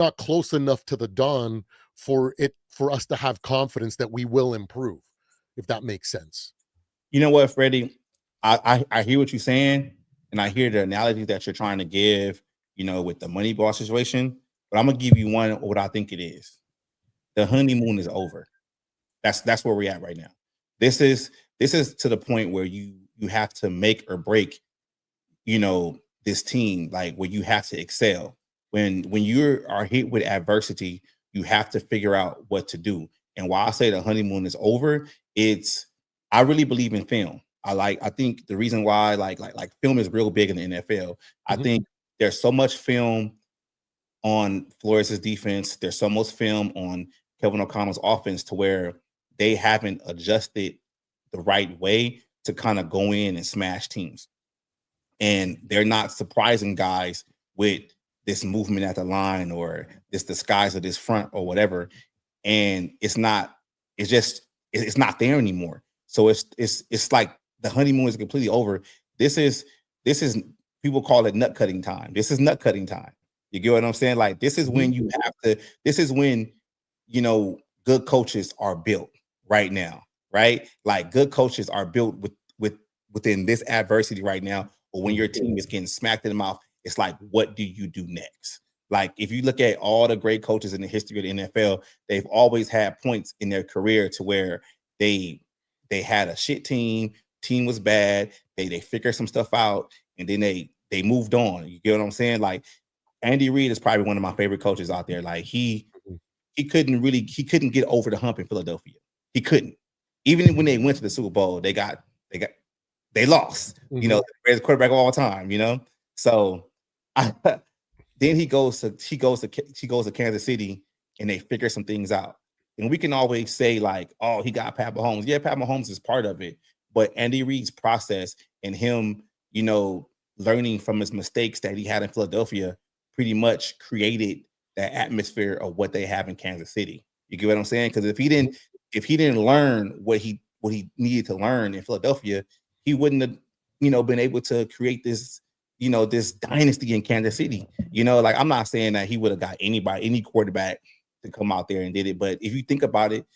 not close enough to the dawn for us to have confidence that we will improve, if that makes sense. You know what, Freddie? I hear what you're saying, and I hear the analogy that you're trying to give, with the money ball situation. But I'm gonna give you one what I think it is. The honeymoon is over. That's where we're at right now. This is to the point where you have to make or break, this team, like where you have to excel. When you are hit with adversity, you have to figure out what to do. And while I say the honeymoon is over, I really believe in film. I think the reason why like film is real big in the NFL. I think there's so much film on Flores' defense. There's so much film on Kevin O'Connell's offense to where they haven't adjusted the right way to kind of go in and smash teams. And they're not surprising guys with this movement at the line or this disguise of this front or whatever. And it's not there anymore. So it's like the honeymoon is completely over. This is people call it nut cutting time. This is nut cutting time. You get what I'm saying? Like this is when this is when good coaches are built right now, right? Like good coaches are built within this adversity right now. Or when your team is getting smacked in the mouth, it's like, what do you do next? Like if you look at all the great coaches in the history of the NFL, they've always had points in their career to where they had a shit team was bad, they figured some stuff out, and then they moved on. You get what I'm saying? Like Andy Reid is probably one of my favorite coaches out there. Like he couldn't get over the hump in Philadelphia. He couldn't. Even when they went to the Super Bowl, they lost. The greatest quarterback of all time. So then he goes to Kansas City, and they figure some things out. And we can always say like, oh, he got Pat Mahomes. Yeah, Pat Mahomes is part of it, but Andy Reid's process and him, learning from his mistakes that he had in Philadelphia pretty much created that atmosphere of what they have in Kansas City. You get what I'm saying? Because if he didn't learn what he needed to learn in Philadelphia, he wouldn't have, been able to create this, this dynasty in Kansas City. Like I'm not saying that he would have got any quarterback to come out there and did it, but if you think about it,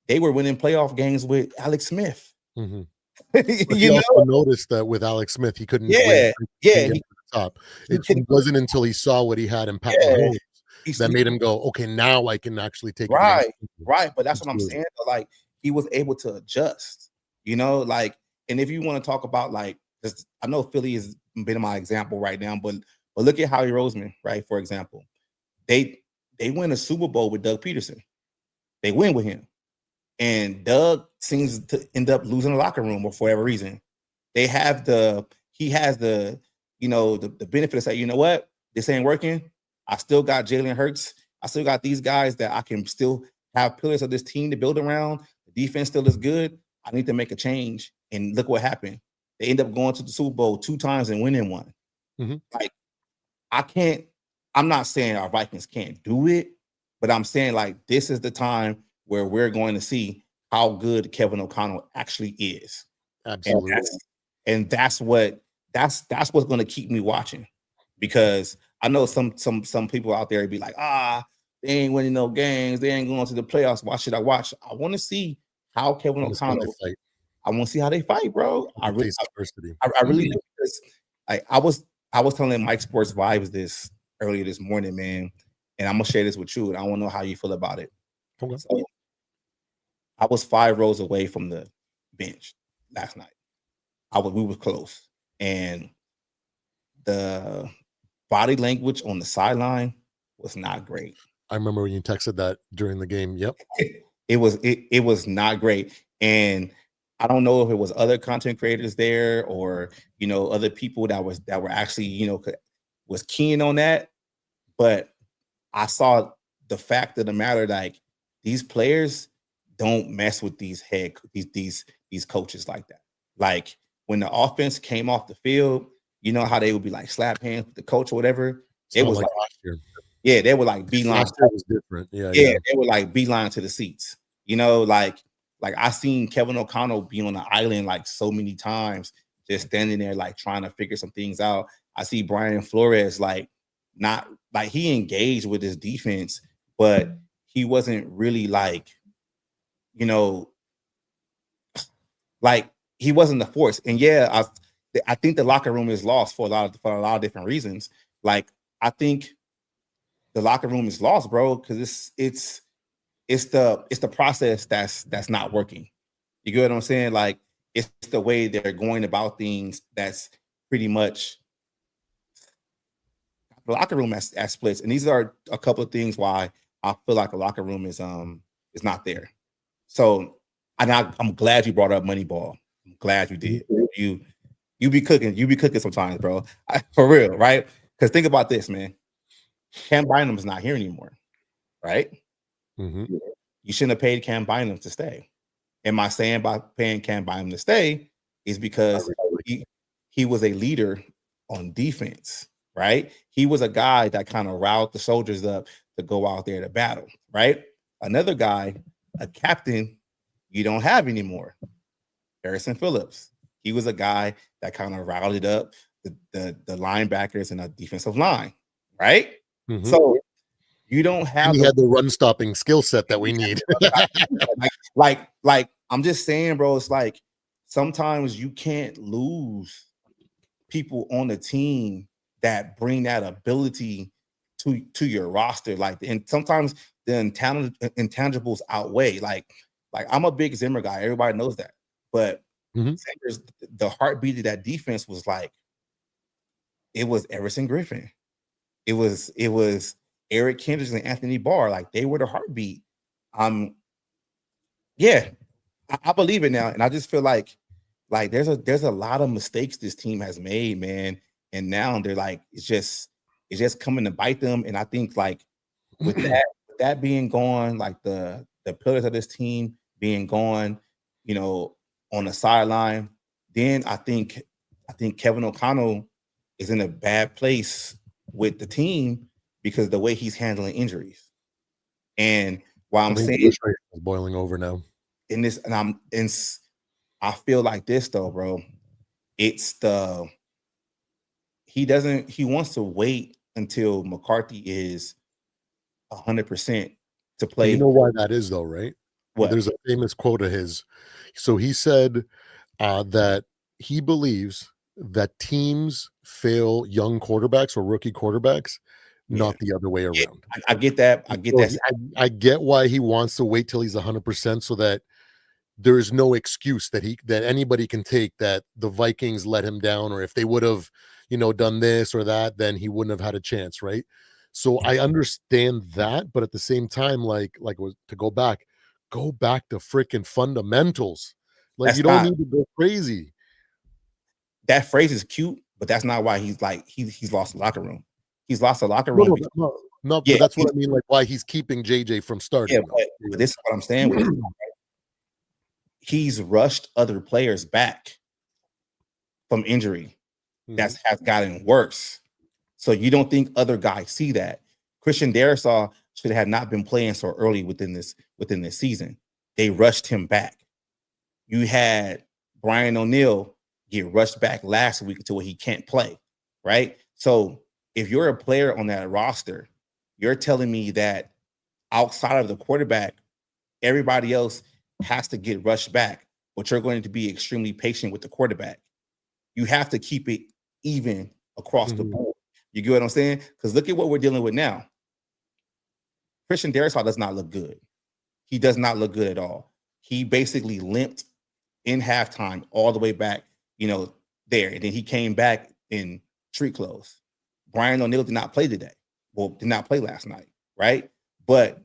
they were winning playoff games with Alex Smith. You also noticed that with Alex Smith, he couldn't win to the top. It wasn't until he saw what he had in Pat Mahomes that made him go, okay, now I can actually take it. Right. But that's what I'm saying. Like he was able to adjust, like, and if you want to talk about like, I know Philly has been my example right now, but look at Howie Roseman, right? For example, they win a Super Bowl with Doug Peterson. They win with him. And Doug seems to end up losing the locker room for whatever reason. He has the benefit of saying, you know what, this ain't working. I still got Jalen Hurts. I still got these guys that I can still have pillars of this team to build around. The defense still is good. I need to make a change. And look what happened. They end up going to the Super Bowl 2 times and winning one. Like, I'm not saying our Vikings can't do it, but I'm saying like this is the time where we're going to see how good Kevin O'Connell actually is. Absolutely. And that's what's going to keep me watching, because I know some people out there be like, they ain't winning no games. They ain't going to the playoffs. Why should I watch? I want to see how Kevin O'Connell fight. I want to see how they fight, bro. I really do. Because I was telling Mike Sports Vibes this earlier this morning, man, and I'm gonna share this with you, and I want to know how you feel about it. Okay. So, I was 5 rows away from the bench last night. We were close, and the body language on the sideline was not great. I remember when you texted that during the game. Yep. It was not great, and I don't know if it was other content creators there or other people that were actually was keen on that, but I saw the fact of the matter, like these players don't mess with these coaches like that. Like when the offense came off the field, you know how they would be like slap hands with the coach or whatever. It was like last year. Yeah, they were like beeline. Last year was different. Yeah, they were like beeline to the seats. Like I seen Kevin O'Connell be on the island like so many times, just standing there like trying to figure some things out. I see Brian Flores like not like he engaged with his defense, but he wasn't really like, you know, like he wasn't the force. And yeah, I think the locker room is lost for a lot of different reasons. Like I think the locker room is lost, bro, because it's the process that's not working. You get what I'm saying? Like it's the way they're going about things that's pretty much the locker room as splits. And these are a couple of things why I feel like a locker room is not there. So I'm glad you brought up Moneyball. I'm glad you did. You be cooking sometimes, bro. For real, right? Because think about this, man. Cam Bynum is not here anymore, right? Mm-hmm. You shouldn't have paid Cam Bynum to stay. Am I saying by paying Cam Bynum to stay is because he was a leader on defense, right? He was a guy that kind of riled the soldiers up to go out there to battle, right? Another guy, a captain, you don't have anymore. Harrison Phillips. He was a guy that kind of rallied up the linebackers and the defensive line, right? Mm-hmm. So you don't have. And he had the run stopping skill set that we need. like I'm just saying, bro. It's like sometimes you can't lose people on the team that bring that ability to your roster. Like, and sometimes the intangibles outweigh. Like I'm a big Zimmer guy. Everybody knows that, but the heartbeat of that defense was like it was Everson Griffin. It was Eric Kendricks and Anthony Barr. Like they were the heartbeat. Yeah, I believe it now, and I just feel like there's a lot of mistakes this team has made, man, and now they're like it's just coming to bite them. And I think like with that being gone, like the pillars of this team being gone, you know, on the sideline, then I think Kevin O'Connell is in a bad place with the team because the way he's handling injuries. And while I'm saying it's boiling over now in this, and I feel like this though, bro. It's he wants to wait until McCarthy is 100% to play. You know why that is though, right? What? There's a famous quote of his. So he said that he believes that teams fail young quarterbacks or rookie quarterbacks, not the other way around. Yeah, I get that. I get that. I get why he wants to wait till he's 100% so that there is no excuse that anybody can take that the Vikings let him down, or if they would have, done this or that, then he wouldn't have had a chance, right? So I understand that, but at the same time, like to go back to freaking fundamentals. Like you don't need to go crazy. That phrase is cute, but that's not why he's like he's lost the locker room. He's lost the locker room. No, but that's what I mean. Like why he's keeping JJ from starting. Yeah, but this is what I'm saying with this. He's rushed other players back from injury. That has gotten worse. So you don't think other guys see that? Christian Darrisaw should have not been playing so early within this season. They rushed him back. You had Brian O'Neill get rushed back last week to where he can't play, right? So if you're a player on that roster, you're telling me that outside of the quarterback, everybody else has to get rushed back, but you're going to be extremely patient with the quarterback. You have to keep it even across the board. You get what I'm saying? Because look at what we're dealing with now. Christian Darrisaw does not look good. He does not look good at all. He basically limped in halftime all the way back, there. And then he came back in street clothes. Brian O'Neill did not play today. Well, did not play last night, right? But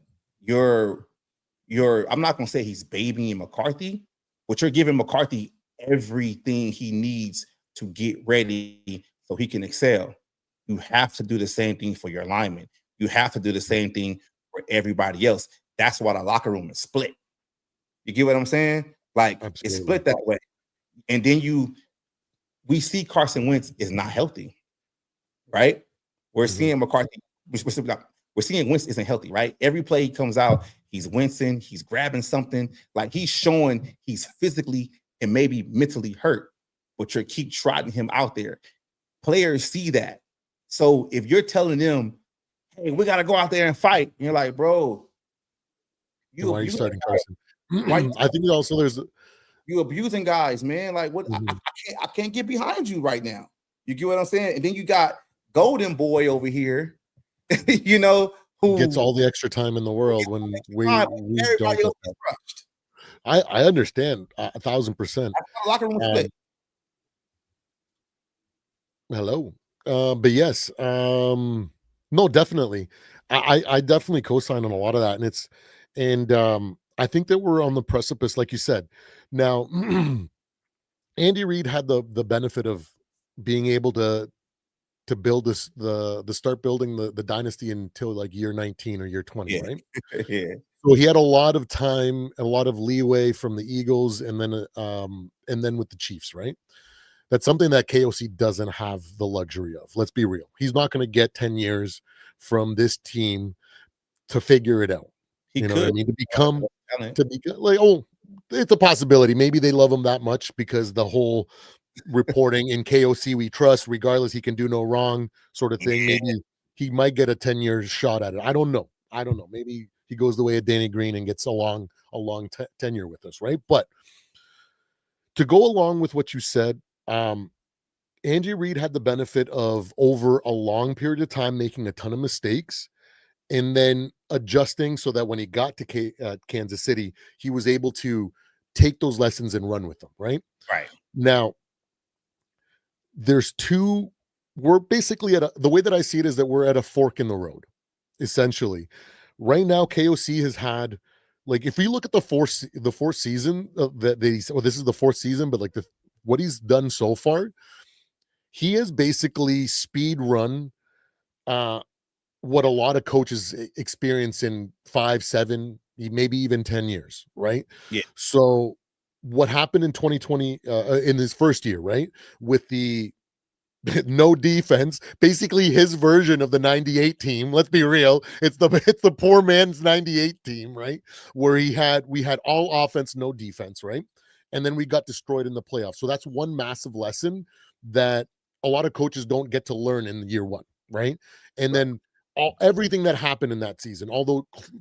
I'm not going to say he's babying McCarthy, but you're giving McCarthy everything he needs to get ready so he can excel. You have to do the same thing for your linemen. You have to do the same thing for everybody else. That's why the locker room is split. You get what I'm saying? Like Absolutely. It's split that way. And then we see Carson Wentz is not healthy, right? We're seeing McCarthy. We're seeing Wentz isn't healthy, right? Every play he comes out, he's wincing, he's grabbing something. Like he's showing he's physically and maybe mentally hurt, but you keep trotting him out there. Players see that. So if you're telling them, hey, we got to go out there and fight, and you're like, bro, And you why are you abusing starting guys. Carson? Why you, I think also there's you abusing guys, man? Like what? Mhm. I can't get behind you right now. You get what I'm saying? And then you got Golden Boy over here, you know, Gets who all the extra time in the world when we don't everybody get else that. gets crushed. I understand 1,000%. That's how locker room split. Um, hello. But yes, no, definitely. I definitely co-sign on a lot of that. And I think that we're on the precipice, like you said. Now, Andy Reid had the benefit of being able to build this the start building the dynasty until like year 19 or year 20, Yeah, right? yeah, So he had a lot of time, a lot of leeway from the Eagles and then with the Chiefs, right? That's something that KOC doesn't have the luxury of. Let's be real. He's not going to get 10 years from this team to figure it out. he You know what I could. mean? Talent. To be like, oh, it's a possibility. Maybe they love him that much because the whole reporting in KOC we trust, regardless, he can do no wrong sort of thing. Yeah, Maybe he might get a 10-year shot at it. I don't know. I don't know. Maybe he goes the way of Danny Green and gets a long tenure with us, right? But to go along with what you said, Andy Reid had the benefit of over a long period of time making a ton of mistakes and then adjusting so that when he got to Kansas City, he was able to take those lessons and run with them, right? right. Now, there's two, we're basically the way that I see it is that we're at a fork in the road, essentially. Right now, KOC has had, like, if we look at the fourth season that he's, well, this is the fourth season, but like what he's done so far, he has basically speed run uh what a lot of coaches experience in 5, 7, maybe even 10 years, right? Yeah, So what happened in 2020 in his first year, right? With the no defense, basically his version of the 98 team. Let's be real. It's the poor man's 98 team, right? Where we had all offense, no defense, right? And then we got destroyed in the playoffs. So that's one massive lesson that a lot of coaches don't get to learn in year one, right? And right. then everything that happened in that season, all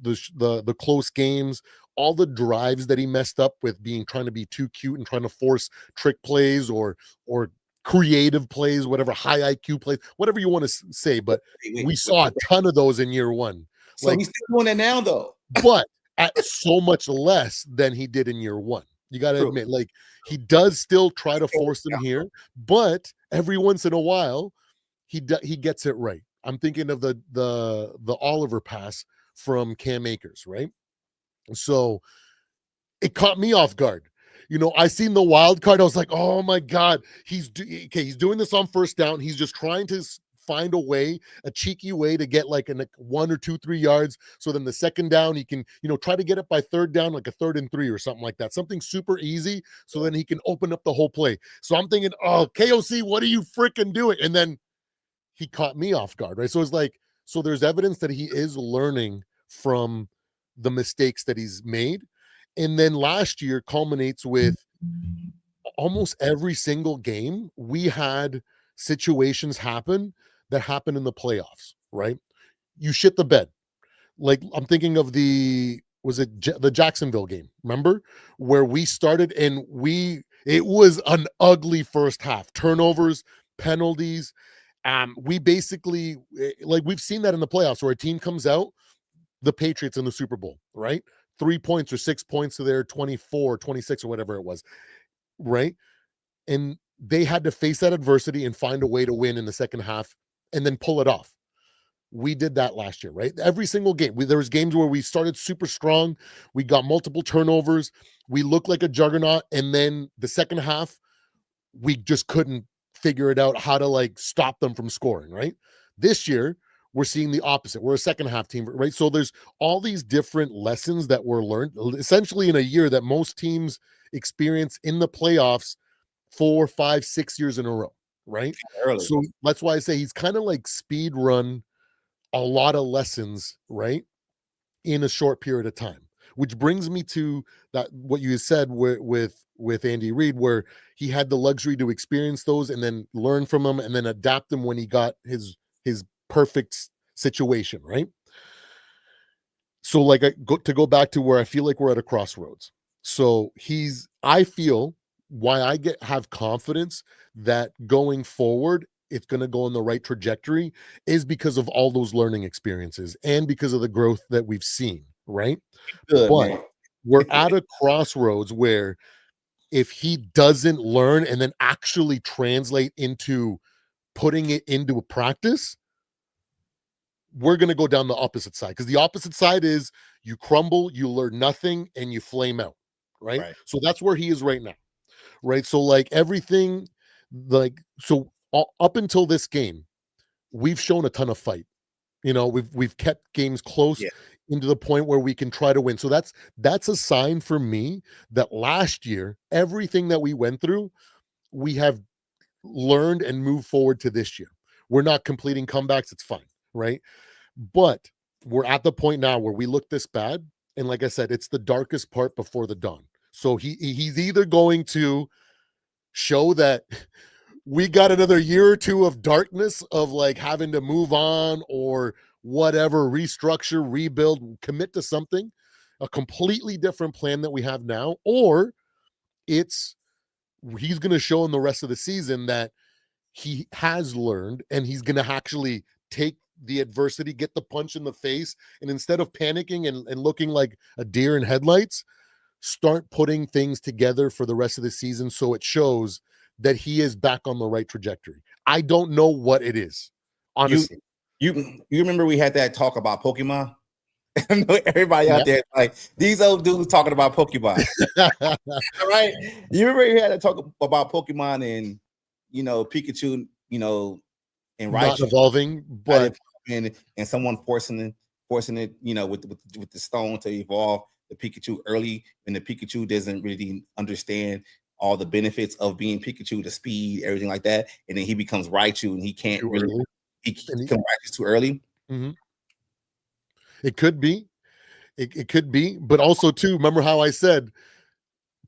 the close games, all the drives that he messed up with being trying to be too cute and trying to force trick plays or creative plays, whatever, high IQ plays, whatever you want to say. But we saw a ton of those in year one. So Like, he's still doing that now, though. but at so much less than he did in year one. You got to True. admit, like, he does still try to force them here, but every once in a while, he gets it right. I'm thinking of the Oliver pass from Cam Akers, right? So it caught me off guard. You know, I seen the wild card. I was like, oh my God, he's doing this on first down. He's just trying to find a way, a cheeky way to get like 1 or 2, 3 yards. So then the second down, he can, try to get it by third down, like a 3rd and 3 or something like that. Something super easy. So then he can open up the whole play. So I'm thinking, oh, KOC, what are you freaking doing? And then he caught me off guard, right? So it's like, so there's evidence that he is learning from the mistakes that he's made. And then last year culminates with almost every single game we had situations happen that happen in the playoffs, right? You shit the bed. Like, I'm thinking of the Jacksonville game, remember? Where we started and it was an ugly first half. Turnovers, penalties, we basically like we've seen that in the playoffs where a team comes out, the Patriots in the Super Bowl, right? 3 points or 6 points to their 24, 26, or whatever it was, right? And they had to face that adversity and find a way to win in the second half and then pull it off. We did that last year, right? Every single game. There was games where we started super strong, we got multiple turnovers, we looked like a juggernaut, and then the second half we just couldn't figure it out how to like stop them from scoring, right? This year, we're seeing the opposite. We're a second half team, right? So there's all these different lessons that were learned essentially in a year that most teams experience in the playoffs 4, 5, 6 years in a row, right? Early. So that's why I say he's kind of like speed run a lot of lessons, right? In a short period of time, which brings me to that what you said with Andy Reid, where he had the luxury to experience those and then learn from them and then adapt them when he got his perfect situation, right? So like to go back to where I feel like we're at a crossroads. So I feel why I have confidence that going forward it's going to go in the right trajectory is because of all those learning experiences and because of the growth that we've seen, right? Good, But man. we're at a crossroads where if he doesn't learn and then actually translate into putting it into a practice, we're going to go down the opposite side because the opposite side is you crumble, you learn nothing, and you flame out, right? Right. So that's where he is right now, right? So like everything, like so up until this game, we've shown a ton of fight. You know, we've kept games close Yeah. into the point where we can try to win. So that's a sign for me that last year, everything that we went through, we have learned and moved forward to this year. We're not completing comebacks, it's fine, right? But we're at the point now where we look this bad, and like I said, it's the darkest part before the dawn. So he's either going to show that we got another year or two of darkness of like having to move on or whatever, restructure, rebuild, commit to something, a completely different plan that we have now, or it's he's going to show in the rest of the season that he has learned and he's going to actually take the adversity, get the punch in the face, and instead of panicking and looking like a deer in headlights, start putting things together for the rest of the season so it shows that he is back on the right trajectory. I don't know what it is, You honestly. you remember we had that talk about Pokemon? I know everybody Yeah. out there like these old dudes talking about Pokemon. Right? You remember you had to talk about Pokemon and Pikachu, and Not Raichu, evolving, but and someone forcing it, with the stone to evolve the Pikachu early, and the Pikachu doesn't really understand all the benefits of being Pikachu, the speed, everything like that, and then he becomes Raichu, and he can't too really early. he And becomes Raichu too early. mhm. It could be. It could be. But also, too, remember how I said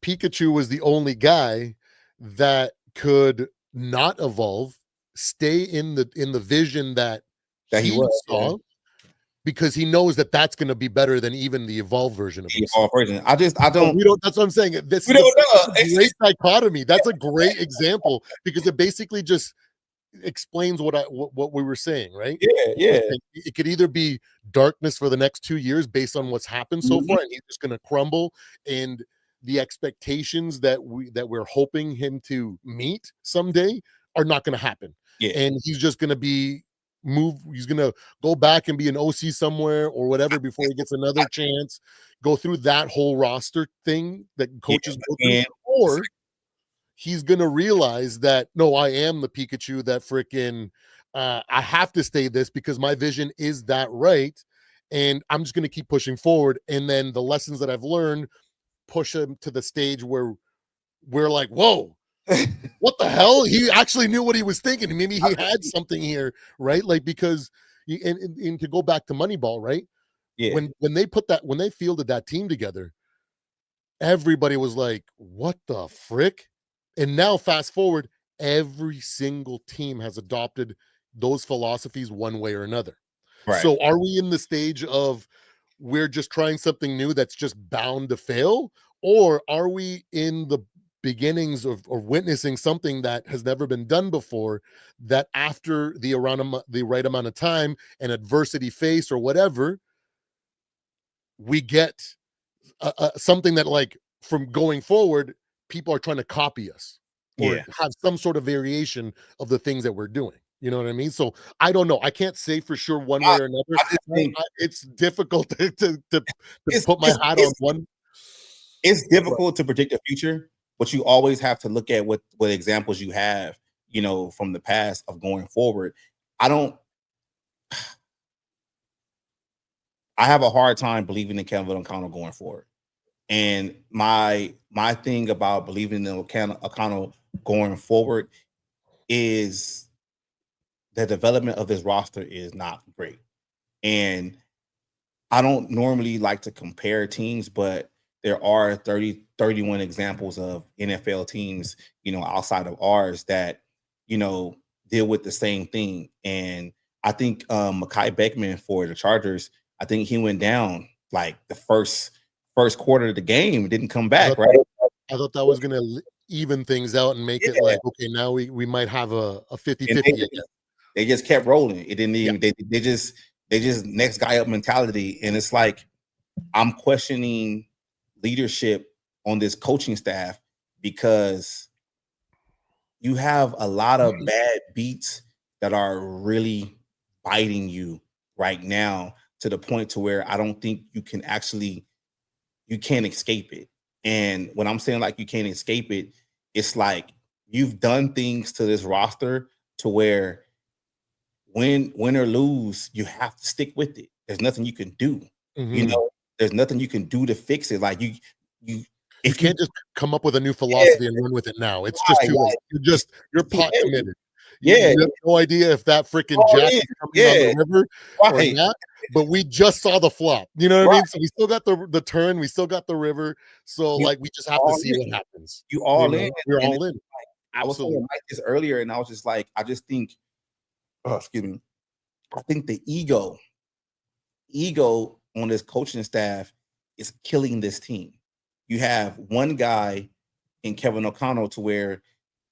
Pikachu was the only guy that could not evolve, stay in the vision that That he he was, yeah. saw, because he knows that that's going to be better than even the evolved version of The himself. evolved version. I But don't we don't. That's what I'm saying. we don't know. That's a great dichotomy. That's a great example because it basically just explains what we were saying, right? Yeah, Like, yeah. it could either be darkness for the next 2 years based on what's happened so Mhm. far, and he's just going to crumble, and the expectations that we're hoping him to meet someday are not going to happen, Yeah. and he's just going to be he's going to go back and be an OC somewhere or whatever before he gets another chance, go through that whole roster thing that Yeah. coaches go through, And or he's gonna realize that no, I am the Pikachu that freaking I have to stay this because my vision is that right, and I'm just gonna keep pushing forward. And then the lessons that I've learned push him to the stage where we're like, whoa, what the hell? He actually knew what he was thinking. Maybe he had something here, right? Like because and to go back to Moneyball, right? yeah. When they fielded that team together, everybody was like, "What the frick?" And now, fast forward, every single team has adopted those philosophies one way or another. Right. So, are we in the stage of we're just trying something new that's just bound to fail? Or are we in the beginnings of witnessing something that has never been done before? That after the right amount of time and adversity faced or whatever, we get something that like from going forward people are trying to copy us or Yeah. have some sort of variation of the things that we're doing, you know what I mean? So I don't know, I can't say for sure one way I, or another. I just think It's difficult to it's put my it's hat on it's one. it's But difficult to predict the future, but you always have to look at what examples you have, from the past of going forward. I don't I have a hard time believing in Kevin O'Connell going forward. And my thing about believing in O'Connell going forward is the development of this roster is not great. And I don't normally like to compare teams, but there are 31 examples of NFL teams, outside of ours that, deal with the same thing. And I think Mekhi Beckman for the Chargers, I think he went down like the first quarter of the game, didn't come I back, thought right? I thought that was gonna even things out and make it Yeah, like, okay, now we might have a and 50-50 again. they just kept rolling. It didn't Yeah. even they just next guy up mentality, and it's like I'm questioning leadership on this coaching staff because you have a lot of bad beats that are really biting you right now to the point to where I don't think you can't escape it. And when I'm saying like you can't escape it, it's like you've done things to this roster to where win or lose, you have to stick with it. There's nothing you can do. You Mhm. know, there's nothing you can do to fix it. Like you You if you can't just come up with a new yeah, philosophy and run with it now. It's just right, too late. it's You're too pot heavy. committed. Yeah, You have no idea if that freaking all jack in. is coming on Yeah, the river or right, not, but we just saw the flop. You know what I right. mean? So we still got the turn, we still got the river. So You like we just have to all see in. what happens. You You all in. know, we're And all in. I was telling Absolutely. Mike this earlier, and I was just like, I just think, oh, excuse me. I think the ego on this coaching staff is killing this team. You have one guy in Kevin O'Connell to where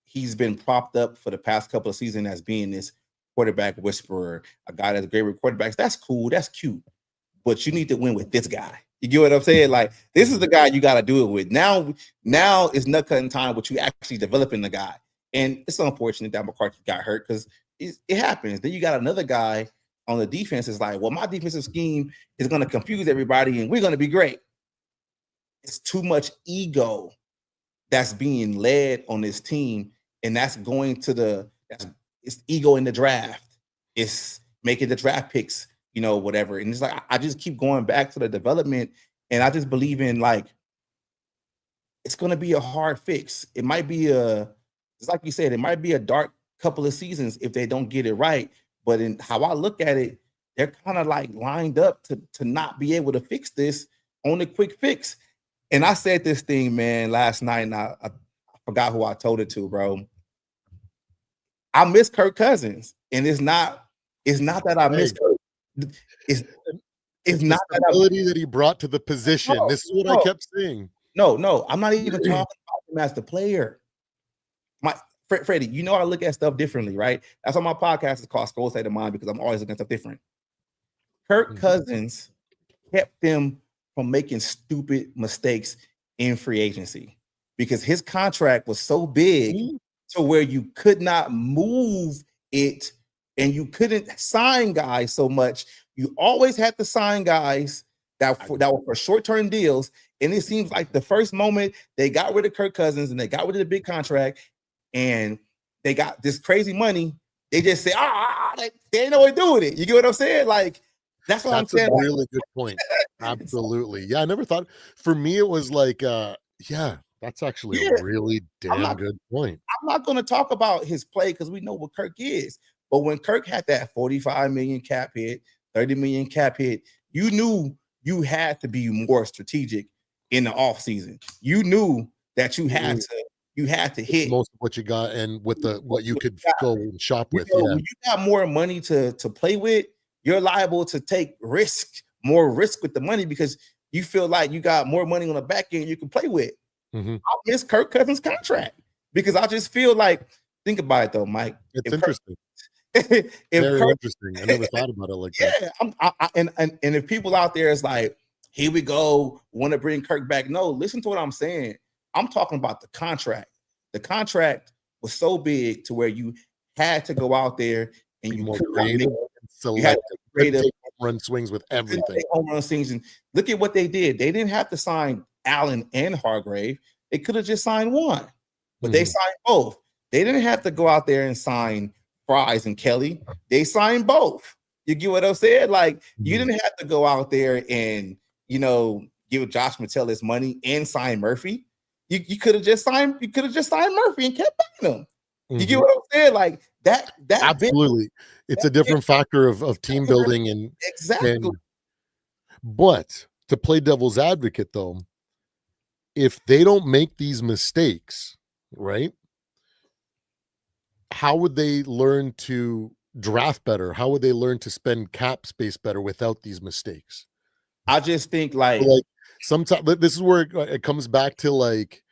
he's been propped up for the past couple of seasons as being this quarterback whisperer, a guy that's great with quarterbacks. That's cool. That's cute. But you need to win with this guy. You get what I'm saying? Like this is the guy you got to do it with. Now it's nut cutting time, but you actually developing the guy. And it's unfortunate that McCarthy got hurt because it happens. Then you got another guy on the defense is like, well, my defensive scheme is going to confuse everybody and we're going to be great. It's too much ego that's being led on this team, and that's going to it's ego in the draft. It's making the draft picks, whatever. And it's like I just keep going back to the development, and I just believe in like it's going to be a hard fix. It might be it's like you said, it might be a dark couple of seasons if they don't get it right. But in how I look at it, they're kind of like lined up to not be able to fix this on a quick fix. And I said this thing, man, last night, and I forgot who I told it to, bro. I miss Kirk Cousins, and it's not that I miss Hey, Kirk. It's it's it's the not that I stability that he brought to the position. no, This is what I no, kept saying. no. I'm not even talking about him as the player. My Freddie, I look at stuff differently, right? That's why my podcast is called Skull State of Mind because I'm always looking at stuff different. Kirk Mhm. Cousins kept them from making stupid mistakes in free agency because his contract was so big Mhm. to where you could not move it and you couldn't sign guys so much. You always had to sign guys that were for short-term deals. And it seems like the first moment they got rid of Kirk Cousins and they got rid of the big contract and they got this crazy money, they just say, they ain't know what to do with it. You get what I'm saying? Like, that's what I'm That's a saying. Like, really good point. Absolutely. Yeah, I never thought for me it was like yeah, that's actually a yeah, really I'm damn not good point. I'm not going to talk about his play because we know what Kirk is. But when Kirk had that 45 million cap hit, 30 million cap hit, you knew you had to be more strategic in the offseason. You knew that Mhm. you had to With the hit most of what you got and with the what you what could you got. go and shop with. Yeah. When you got more money to play with, you're liable to take more risk with the money because you feel like you got more money on the back end you can play with. Mhm. I miss Kirk Cousins' contract because I just feel like, think about it though, Mike. It's If Kirk, interesting. if Very Kirk, interesting. I never thought about it like that. yeah, and if people out there is like, here we go, want to bring Kirk back? No, listen to what I'm saying. I'm talking about the contract. The contract was so big to where you had to go out there and Be you more could not make. creative and You had to selective. be Couldn't creative. take home run swings with You couldn't everything. take home run season. Look at what they did. They didn't have to sign Allen and Hargrave. They could have just signed one, but they Mhm. signed both. They didn't have to go out there and sign Fries and Kelly. They signed both. You get what I'm saying? Like you Mhm. didn't have to go out there and give Josh Mattel his money and sign Murphy. You could have just signed. You could have just signed Murphy and kept paying him. You get Mhm. what I'm saying? Like that big Absolutely. It's that a big different factor of team factor. building Exactly. and but to play devil's advocate though, if they don't make these mistakes, right? How would they learn to draft better? How would they learn to spend cap space better without these mistakes? I just think Like sometimes this is where it comes back to like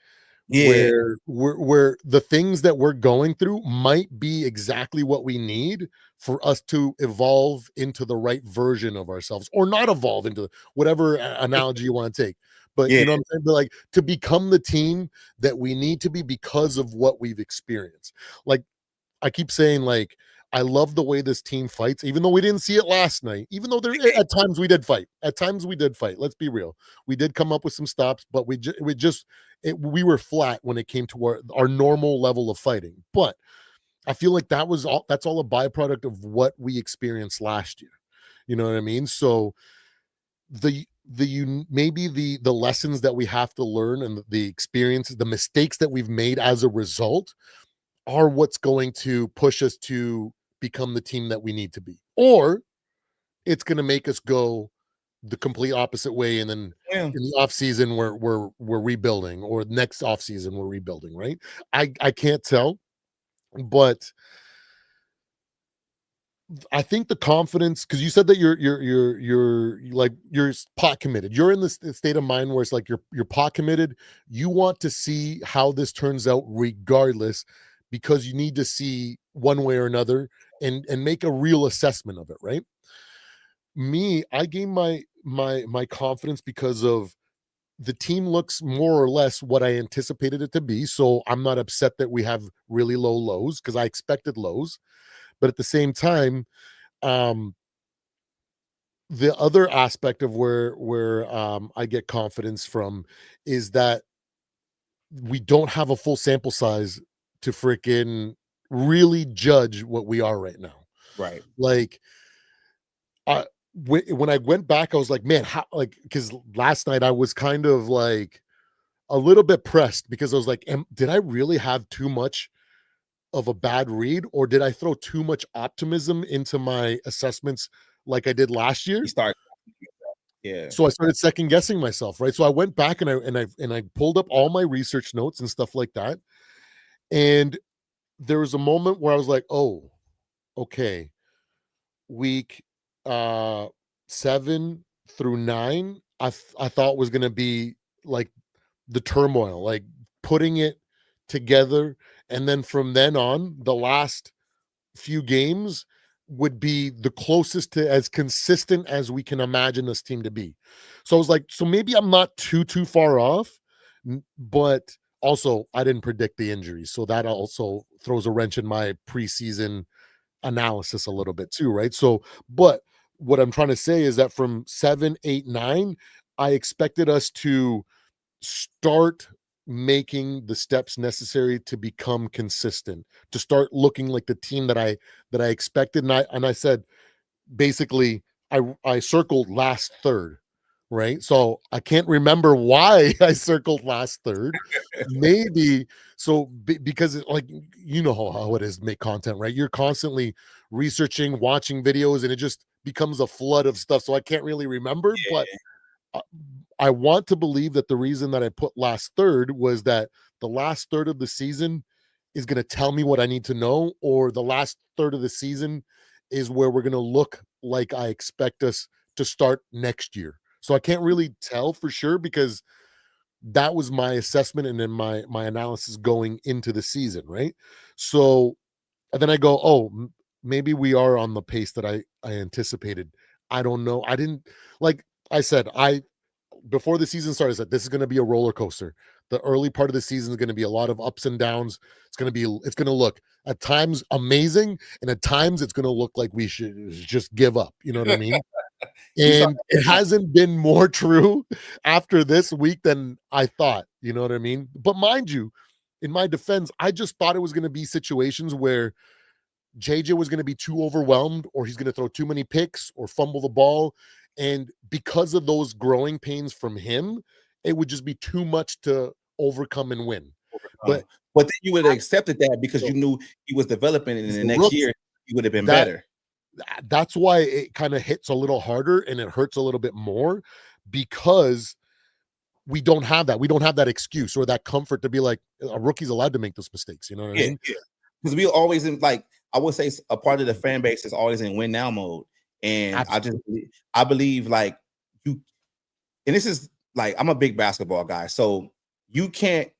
yeah, where the things that we're going through might be exactly what we need for us to evolve into the right version of ourselves, or not evolve into whatever analogy you want to take. But yeah, you know what I'm saying? But like to become the team that we need to be because of what we've experienced. Like I keep saying, like, I love the way this team fights, even though we didn't see it last night. Even though there at times we did fight. At times we did fight. Let's be real. We did come up with some stops, but we were flat when it came to our normal level of fighting. But I feel like that's all a byproduct of what we experienced last year. You know what I mean? So maybe the lessons that we have to learn and the experiences, the mistakes that we've made as a result are what's going to push us to become the team that we need to be. Or it's going to make us go the complete opposite way, and then yeah. in the off season we're rebuilding, or next off season we're rebuilding, right? I can't tell, but I think the confidence, because you said that you're pot committed. You're in this state of mind where it's like you're pot committed. You want to see how this turns out regardless, because you need to see one way or another and make a real assessment of it, right? Me, I gain my confidence because of the team looks more or less what I anticipated it to be. So I'm not upset that we have really low lows, because I expected lows. But at the same time, um the other aspect of where I get confidence from is that we don't have a full sample size to freaking really judge what we are right now. Right. Like I when I went back, I was like, man, how, like, because last night I was kind of like a little bit pressed, because I was like, did I really have too much of a bad read, or did I throw too much optimism into my assessments like I did last You year? start, yeah, So I started second guessing myself, right? So I went back and I pulled up all my research notes and stuff like that. And there was a moment where I was like, "Oh, okay. Week uh 7 through 9, I thought was going to be like the turmoil, like putting it together, and then from then on, the last few games would be the closest to as consistent as we can imagine this team to be." So I was like, so maybe I'm not too far off, but also I didn't predict the injuries, so that also throws a wrench in my preseason analysis a little bit too, right? So, but what I'm trying to say is that from 7, 8, 9, I expected us to start making the steps necessary to become consistent, to start looking like the team that I expected. And I said, basically, I circled last third, right? So I can't remember why I circled last third. Maybe so because like you know how it is to make content, right? You're constantly researching, watching videos, and it just becomes a flood of stuff. So I can't really remember, but yeah, uh, I want to believe that the reason that I put last third was that the last third of the season is going to tell me what I need to know, or the last third of the season is where we're going to look like I expect us to start next year. So I can't really tell for sure, because that was my assessment and then my analysis going into the season, right? So and then I go, oh, maybe we are on the pace that I anticipated. I don't know. I didn't, like I said, I before the season started, I said this is going to be a roller coaster. The early part of the season is going to be a lot of ups and downs. It's going to look at times amazing, and at times it's going to look like we should just give up. You know what I mean? you start. And it hasn't been more true after this week than I thought. You know what I mean? But mind you, in my defense, I just thought it was going to be situations where JJ was going to be too overwhelmed, or he's going to throw too many picks or fumble the ball. And because of those growing pains from him, it would just be too much to overcome and win. But But then you would have accepted that because so you knew he was developing, and in he's the a next rookie. year he would have been That better. that's why it kind of hits a little harder and it hurts a little bit more, because we don't have that. We don't have that excuse or that comfort to be like, a rookie's allowed to make those mistakes. You know what I Yeah, mean? yeah. Because we always in like I would say a part of the fan base is always in win now mode, and Absolutely. I believe like you, and this is like I'm a big basketball guy, so you can't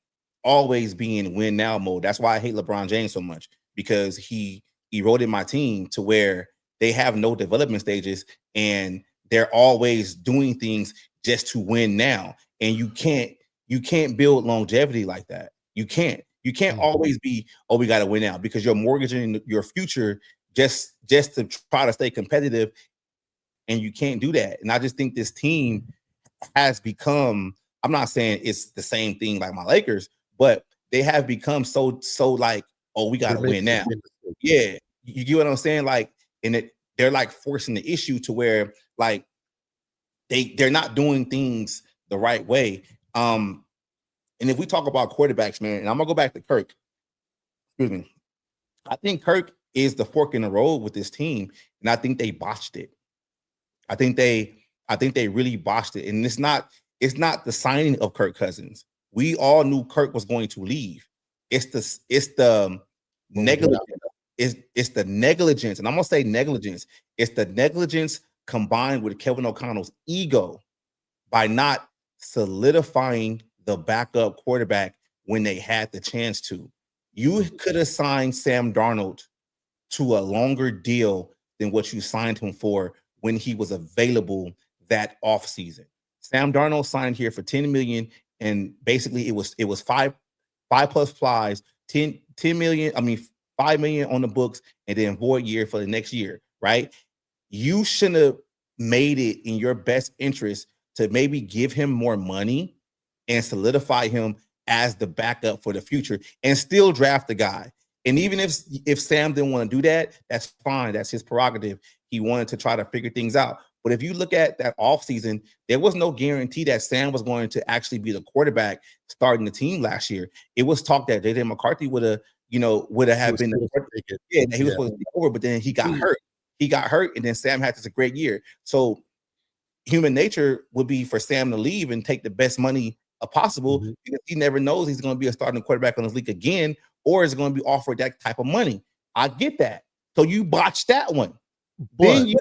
always be in win now mode. That's why I hate LeBron James so much, because he eroded my team to where they have no development stages and they're always doing things just to win now. And you can't build longevity like that. You can't Mhm. always be, oh, we got to win now, because you're mortgaging your future just to try to stay competitive, and you can't do that. And I just think this team has become, I'm not saying it's the same thing like my Lakers, but they have become so like, oh, we They're gotta win making the now. same mistake. Yeah, you get what I'm saying? Like, and they're like forcing the issue to where like they're not doing things the right way. And if we talk about quarterbacks, man, and I'm gonna go back to Kirk, excuse me. I think Kirk is the fork in the road with this team, and I think they botched it. I think they I think they really botched it. And it's not the signing of Kirk Cousins. We all knew Kirk was going to leave. It's the negligence. Longevity. It's the negligence, and I'm gonna say negligence. It's the negligence combined with Kevin O'Connell's ego by not solidifying the backup quarterback when they had the chance to. You could have signed Sam Darnold to a longer deal than what you signed him for when he was available that offseason. Sam Darnold signed here for 10 million, and basically it was five plus flies, 10 million, I mean 5 million on the books, and then void year for the next year, right? You shouldn't have made it in your best interest to maybe give him more money and solidify him as the backup for the future and still draft the guy. And even if Sam didn't want to do that, that's fine. That's his prerogative. He wanted to try to figure things out. But if you look at that offseason, there was no guarantee that Sam was going to actually be the quarterback starting the team last year. It was talk that JJ McCarthy He have was been the supposed to take it. yeah, that he was Yeah. supposed to be over, but then he got hurt. He got hurt, and then Sam had this a great year. So human nature would be for Sam to leave and take the best money possible, Mhm. because he never knows he's going to be a starting quarterback on his league again, or is going to be offered that type of money. I get that. So you botched that one. Then But you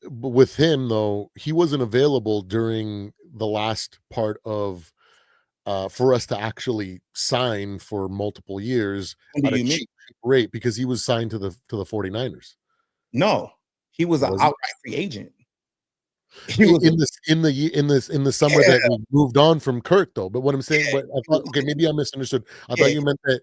with him though, he wasn't available during the last part of for us to actually sign for multiple years what do at a you mean? cheap rate because he was signed to the 49ers. No, he was an Was he? outright free agent. He was a In the summer yeah, that we moved on from Kirk though. But what I'm saying, yeah. but I He thought, was, okay, maybe I misunderstood. I yeah. thought you meant that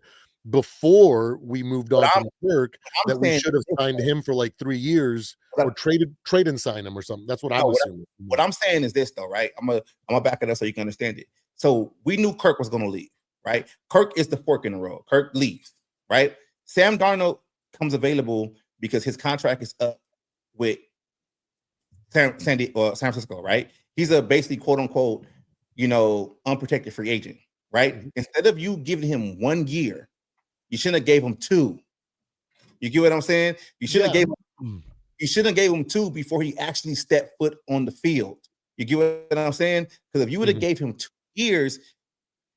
before we moved What on I'm from Kirk, I'm that we saying should have signed him for like 3 years or trade and sign him or something. That's what no, I'm assuming. what I'm saying is this though, right? I'm gonna back it up so you can understand it. So we knew Kirk was gonna leave, right? Kirk is the fork in the road. Kirk leaves, right? Sam Darnold comes available because his contract is up with San Francisco, right? He's a basically quote unquote, unprotected free agent, right? Mhm. Instead of you giving him 1 year, you shouldn't have gave him 2. You get what I'm saying? Yeah. Mm. You shouldn't have gave him 2 before he actually stepped foot on the field. You get what I'm saying? Because if you would have Mhm. gave him 2 years,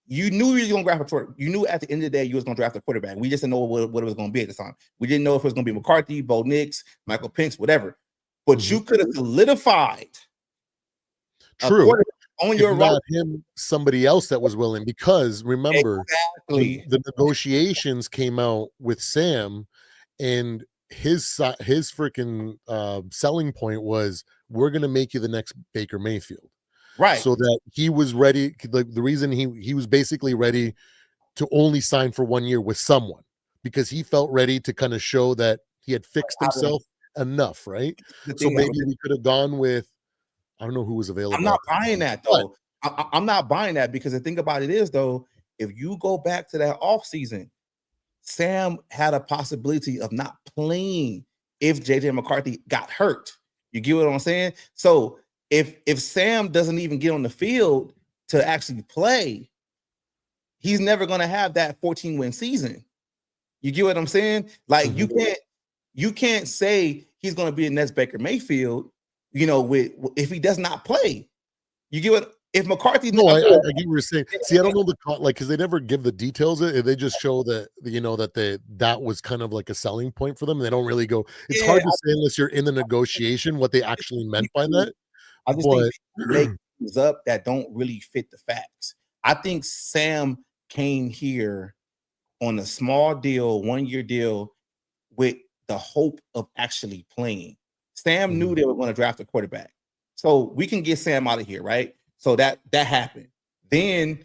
you knew you was gonna draft a quarterback. You knew at the end of the day you was gonna draft a quarterback. We just didn't know what it was gonna be at the time. We didn't know if it was gonna be McCarthy, Bo Nix, Michael Penix, whatever. But Mhm. you could have solidified a True. quarterback on If your right. not him, somebody else that was willing, because remember Exactly. the negotiations came out with Sam, and his freaking selling point was, we're gonna make you the next Baker Mayfield. Right. So that he was ready. The reason he was basically ready to only sign for 1 year with someone, because he felt ready to kind of show that he had fixed himself enough, right? The So thing, maybe we could have gone with, I don't know who was I'm available not at the buying time, that but though. I'm not buying that, because the thing about it is though, if you go back to that offseason, Sam had a possibility of not playing if JJ McCarthy got hurt. You get what I'm saying? So if Sam doesn't even get on the field to actually play, he's never going to have that 14-win season. You get what I'm saying? Like Mhm. you can't say he's going to be the next Baker Mayfield, with if he does not play. You get what If McCarthy, No, I'm I sorry, get what you're saying. See, I don't know the like because they never give the details. They just show that that that was kind of like a selling point for them. They don't really go. It's yeah, hard to say unless you're in the negotiation what they actually meant by that. I just think But people make things up that don't really fit the facts. I think Sam came here on a small deal, 1 year deal, with the hope of actually playing. Sam knew they were going to draft a quarterback, so we can get Sam out of here, right? So that happened. Then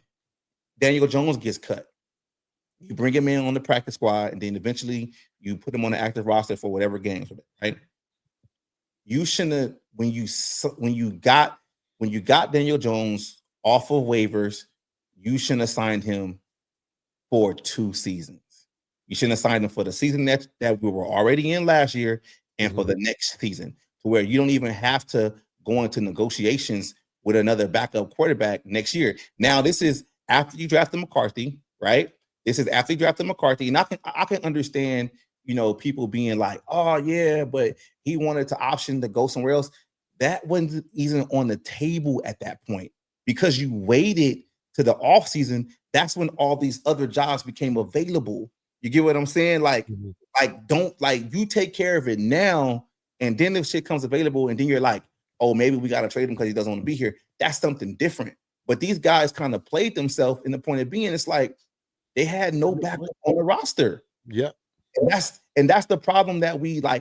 Daniel Jones gets cut. You bring him in on the practice squad, and then eventually you put him on the active roster for whatever games, right? You shouldn't have when you got Daniel Jones off of waivers, you shouldn't have signed him for 2 seasons. You shouldn't have signed him for the season that we were already in last year and for the next season, to where you don't even have to go into negotiations with another backup quarterback next year. Now, this is after you drafted McCarthy, right? This is after you drafted McCarthy, and I can understand, people being like, "Oh yeah, but he wanted to option to go somewhere else." That wasn't even on the table at that point because you waited to the off season. That's when all these other jobs became available. You get what I'm saying? Don't you take care of it now, and then if shit comes available, and then you're like, oh, maybe we got to trade him because he doesn't want to be here. That's something different. But these guys kind of played themselves in the point of being. It's like they had no backup on the roster. yeah, And that's the problem that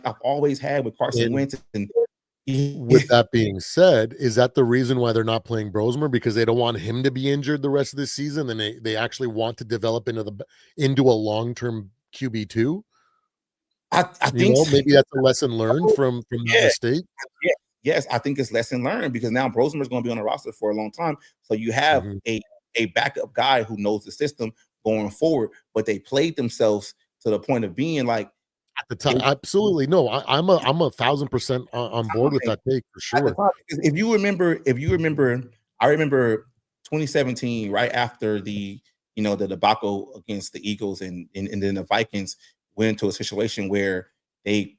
I've always had with Carson and Wentz. And with that being said, is that the reason why they're not playing Brosmer because they don't want him to be injured the rest of the season, and they actually want to develop into a long-term QB2? I think so. Maybe that's a lesson learned from that Yeah, mistake. yeah, yes, I think it's lesson learned because now Brosmer is going to be on the roster for a long time. So you have a backup guy who knows the system going forward, but they played themselves to the point of being like At the time, absolutely. No, I'm a 1,000% on board with that take for at the sure. time. If you remember, I remember 2017, right after the debacle against the Eagles, and then the Vikings went into a situation where they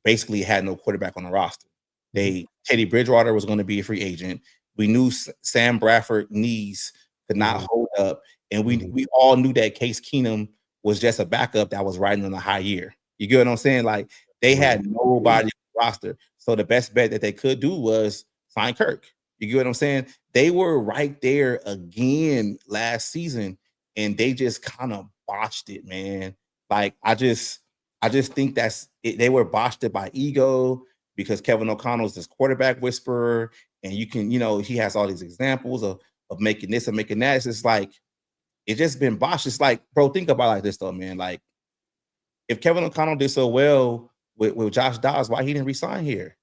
basically had no quarterback on the roster. Teddy Bridgewater was going to be a free agent. We knew Sam Bradford knees could not hold up, and we all knew that Case Keenum was just a backup that was riding on a high year. You get what I'm saying? Like they had nobody on the roster, so the best bet that they could do was sign Kirk. You get what I'm saying? They were right there again last season, and they just kind of botched it, man. Like I just think that's it. They were botched it by ego because Kevin O'Connell's this quarterback whisperer, and he has all these examples of making this and making that. It's just like it's just been botched. It's like, bro, think about it like this though, man. Like if Kevin O'Connell did so well with Josh Dobbs, why he didn't resign here?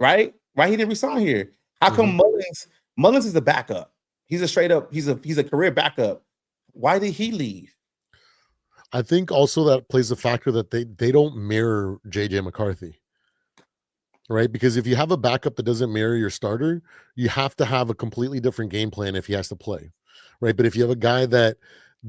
Right? Why he didn't resign here? How come Mullins is a backup? He's a straight up, he's a career backup. Why did he leave? I think also that plays a factor that they don't mirror JJ McCarthy. Right? Because if you have a backup that doesn't mirror your starter, you have to have a completely different game plan if he has to play. Right? But if you have a guy that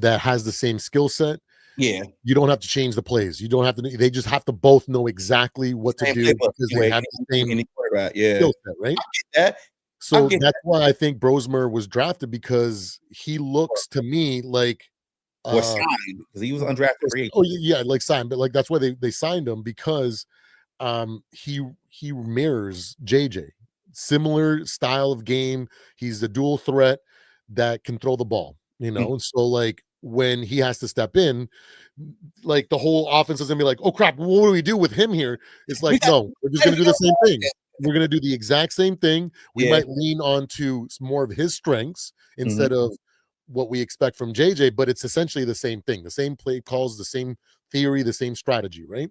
has the same skill set, Yeah, you don't have to change the plays. You don't have to. They just have to both know exactly what to same do playbook because they anyway. have the same Any quarterback, yeah, skill set, right? I get that. I So get that's that. why I think Brosmer was drafted because he looks to me like Or signed because he was undrafted free agent. oh yeah, like signed, but like that's why they signed him because he mirrors JJ. Similar style of game. He's a dual threat that can throw the ball, and so like when he has to step in, like the whole offense is gonna be like, oh crap, what do we do with him here? It's like, no, we're just gonna do the same thing. We're gonna do the exact same thing. We Yeah. might lean on to more of his strengths Mhm. instead of what we expect from JJ, but it's essentially the same thing, the same play calls, the same theory, the same strategy, right?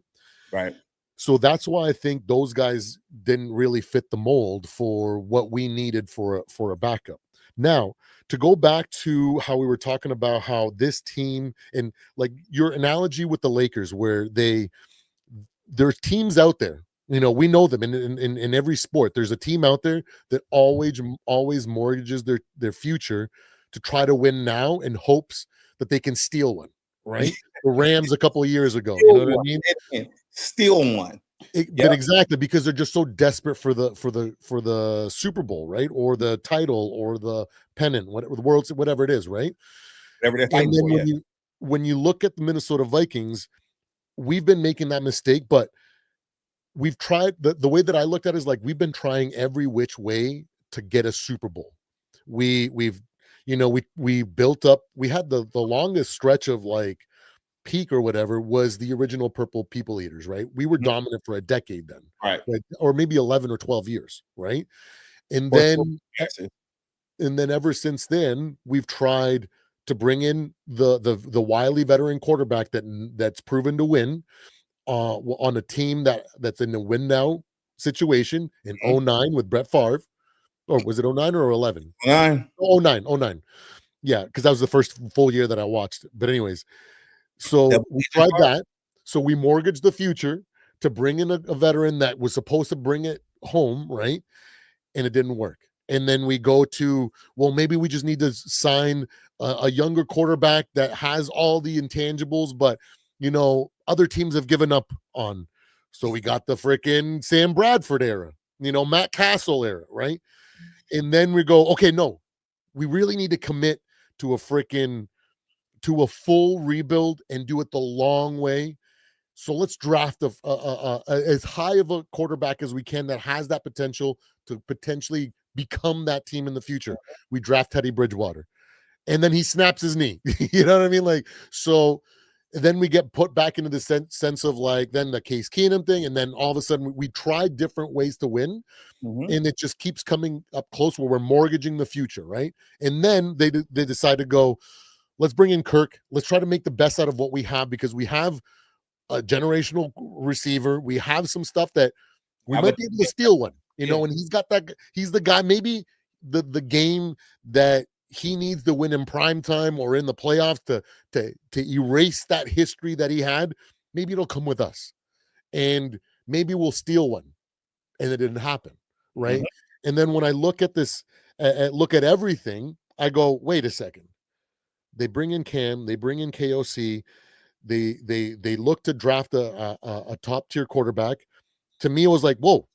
Right. So that's why I think those guys didn't really fit the mold for what we needed for a backup. Now, to go back to how we were talking about how this team and like your analogy with the Lakers, where there's teams out there, we know them in every sport. There's a team out there that always mortgages their future to try to win now in hopes that they can steal one, right? The Rams a couple of years ago, you know Still what I one. mean? Still one. Yeah. But exactly, because they're just so desperate for the Super Bowl, right? Or the title or the pennant, whatever the world's whatever it is, right? Whatever they're And fighting then for, yeah. when you look at the Minnesota Vikings, we've been making that mistake, but we've tried the way that I looked at it is like we've been trying every which way to get a Super Bowl. We've we built up, we had the longest stretch of like peak or whatever was the original Purple People Eaters, right? We were Mhm. dominant for a decade then, Right. right? Or maybe 11 or 12 years, right? And Or so, then yes. ever since then, we've tried to bring in the wily veteran quarterback that's proven to win on a team that's in the win now situation in Mhm. '09 with Brett Favre. Or was it '09 or 11? Nine. '09, '09. Yeah, because that was the first full year that I watched. But anyways, so Double we digit tried card. that. So we mortgaged the future to bring in a veteran that was supposed to bring it home, right? And it didn't work. And then we go to, well, maybe we just need to sign a younger quarterback that has all the intangibles, but other teams have given up on. So we got the freaking Sam Bradford era, Matt Castle era, right? And then we go, okay, no, we really need to commit to a full rebuild and do it the long way. So let's draft as high of a quarterback as we can that has that potential to potentially become that team in the future. We draft Teddy Bridgewater, and then he snaps his knee. You know what I mean? Like, so then we get put back into the sense of like then the Case Keenum thing, and then all of a sudden we tried different ways to win, Mhm. and it just keeps coming up close where we're mortgaging the future, right? And then they decide to go, let's bring in Kirk. Let's try to make the best out of what we have because we have a generational receiver. We have some stuff that we Have a might be able to steal one, yeah. and he's got that. He's the guy. Maybe the game that he needs to win in prime time or in the playoffs to erase that history that he had. Maybe it'll come with us, and maybe we'll steal one, and it didn't happen, Mhm. right? And then when I look at this, look at everything, I go, wait a second. They bring in Cam, they bring in KOC, they look to draft a top tier quarterback. To me, it was like, whoa,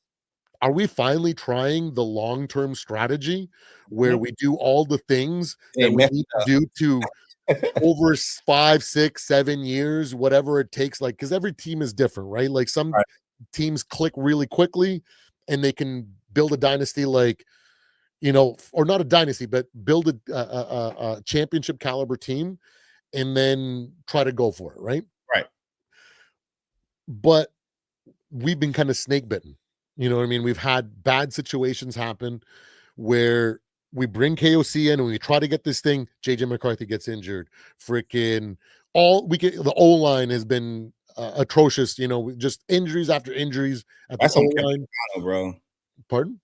are we finally trying the long term strategy where Mhm. we do all the things They that we messed need to do to up. over 5, 6, 7 years, whatever it takes? Like, because every team is different, right? Like some Right. teams click really quickly and they can build a dynasty, like or not a dynasty, but build a championship caliber team and then try to go for it, right? Right. But we've been kind of snake bitten. You know what I mean? We've had bad situations happen where we bring KOC in and we try to get this thing. JJ McCarthy gets injured. Freaking the O line has been atrocious. Just injuries after injuries at the That's O on Kevin line. O'Connell, bro. Pardon?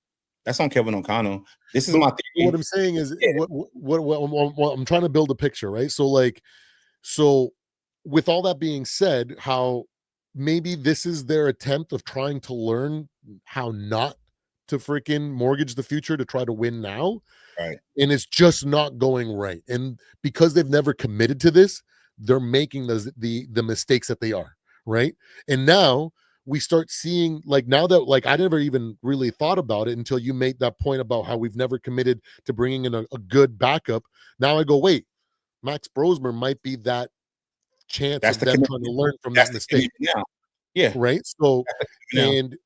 That's on Kevin O'Connell. This is But my what theory. I'm saying is, Yeah. what I'm trying to build a picture, right? So, like, so with all that being said, how maybe this is their attempt of trying to learn how not to freaking mortgage the future to try to win now, Right. and it's just not going right. And because they've never committed to this, they're making the mistakes that they are, right? And now we start seeing, like, now that, like, I never even really thought about it until you made that point about how we've never committed to bringing in a good backup. Now I go, wait, Max Brosmer might be that chance That's of the them trying to commitment. learn from that That's the mistake, commitment now. Yeah. right? So, That's the commitment now. and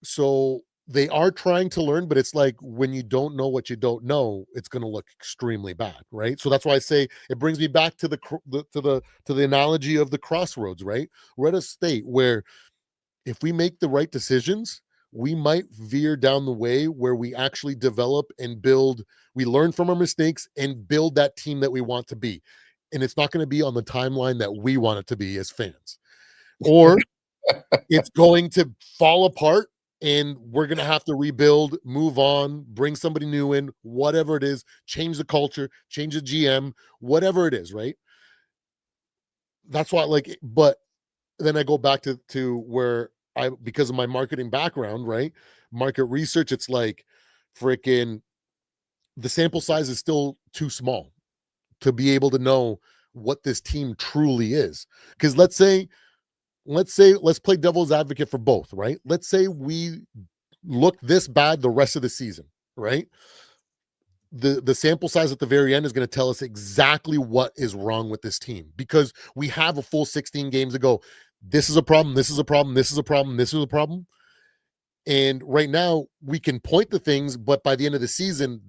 so they are trying to learn, but it's like when you don't know what you don't know, it's going to look extremely bad, right? So that's why I say it brings me back to the analogy of the crossroads, right? We're at a state where if we make the right decisions, we might veer down the way where we actually develop and build, we learn from our mistakes and build that team that we want to be. And it's not going to be on the timeline that we want it to be as fans. Or it's going to fall apart and we're going to have to rebuild, move on, bring somebody new in, whatever it is, change the culture, change the GM, whatever it is, right? That's why, like, but then I go back to where I, because of my marketing background, right? Market research, it's like freaking the sample size is still too small to be able to know what this team truly is. Because let's say let's play devil's advocate for both, right? Let's say we look this bad the rest of the season, right? The sample size at the very end is going to tell us exactly what is wrong with this team, because we have a full 16 games to go. This is a problem, this is a problem, this is a problem, this is a problem. And right now we can point to things, but by the end of the season,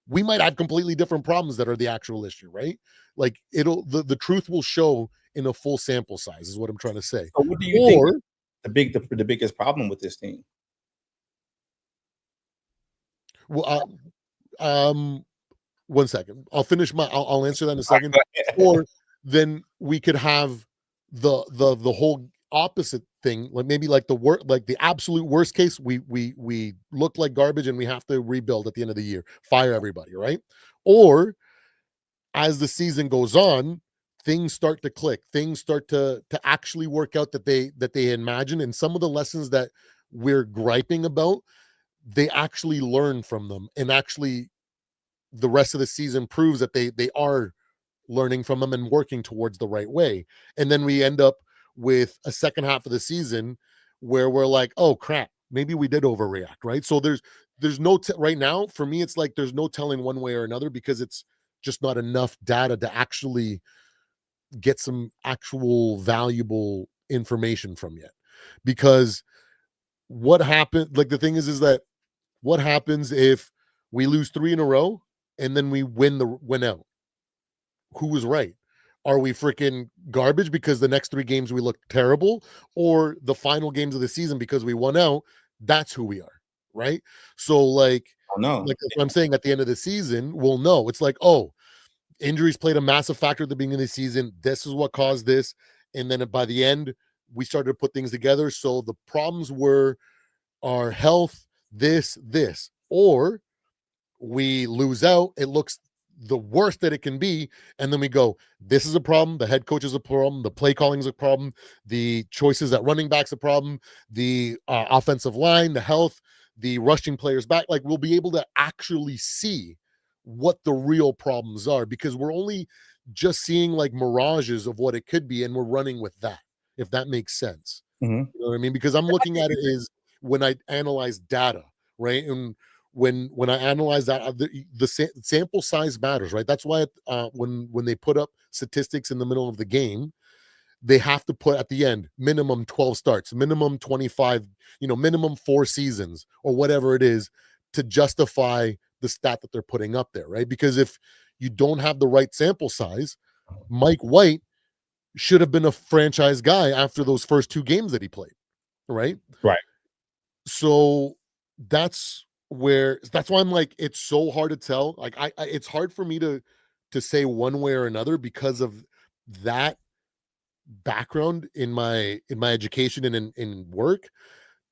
we might have completely different problems that are the actual issue, right? Like the truth will show in a full sample size, is what I'm trying to say. So what do you think Or the biggest problem with this team? well, um, one second. I'll answer that in a All right, second. go ahead. Or then we could have the whole opposite thing, like maybe like the absolute worst case, we look like garbage and we have to rebuild at the end of the year, fire everybody, right? Or as the season goes on, things start to click, things start to actually work out that they imagine, and some of the lessons that we're griping about, they actually learn from them, and actually the rest of the season proves that they are learning from them and working towards the right way. And then we end up with a second half of the season where we're like, oh crap, maybe we did overreact, right? So there's no right now for me, it's like there's no telling one way or another, because it's just not enough data to actually get some actual valuable information from yet. Because what happened, like the thing is that what happens if we lose 3 in a row and then we win out? Who was right? Are we freaking garbage because the next 3 games we look terrible, or the final games of the season because we won out? That's who we are, right? So Oh, no. like that's what I'm saying, at the end of the season, we'll know. It's like, oh, injuries played a massive factor at the beginning of the season. This is what caused this. And then by the end, we started to put things together. So the problems were our health, this, or we lose out. It looks the worst that it can be. And then we go, this is a problem. The head coach is a problem. The play calling is a problem. The choices at running back's a problem. The offensive line, the health, the rushing players back. Like, we'll be able to actually see what the real problems are, because we're only just seeing like mirages of what it could be. And we're running with that, if that makes sense. Mhm. You know what I mean? Because I'm looking at it is when I analyze data, right? And when I analyze that, the sample size matters, right? That's why when they put up statistics in the middle of the game, they have to put at the end minimum 12 starts, minimum 25, minimum 4 seasons or whatever it is, to justify the stat that they're putting up there, right? Because if you don't have the right sample size, Mike White should have been a franchise guy after those first 2 games that he played, right? Right. So that's why I'm like, it's so hard to tell. Like it's hard for me to say one way or another, because of that background in my education and in work,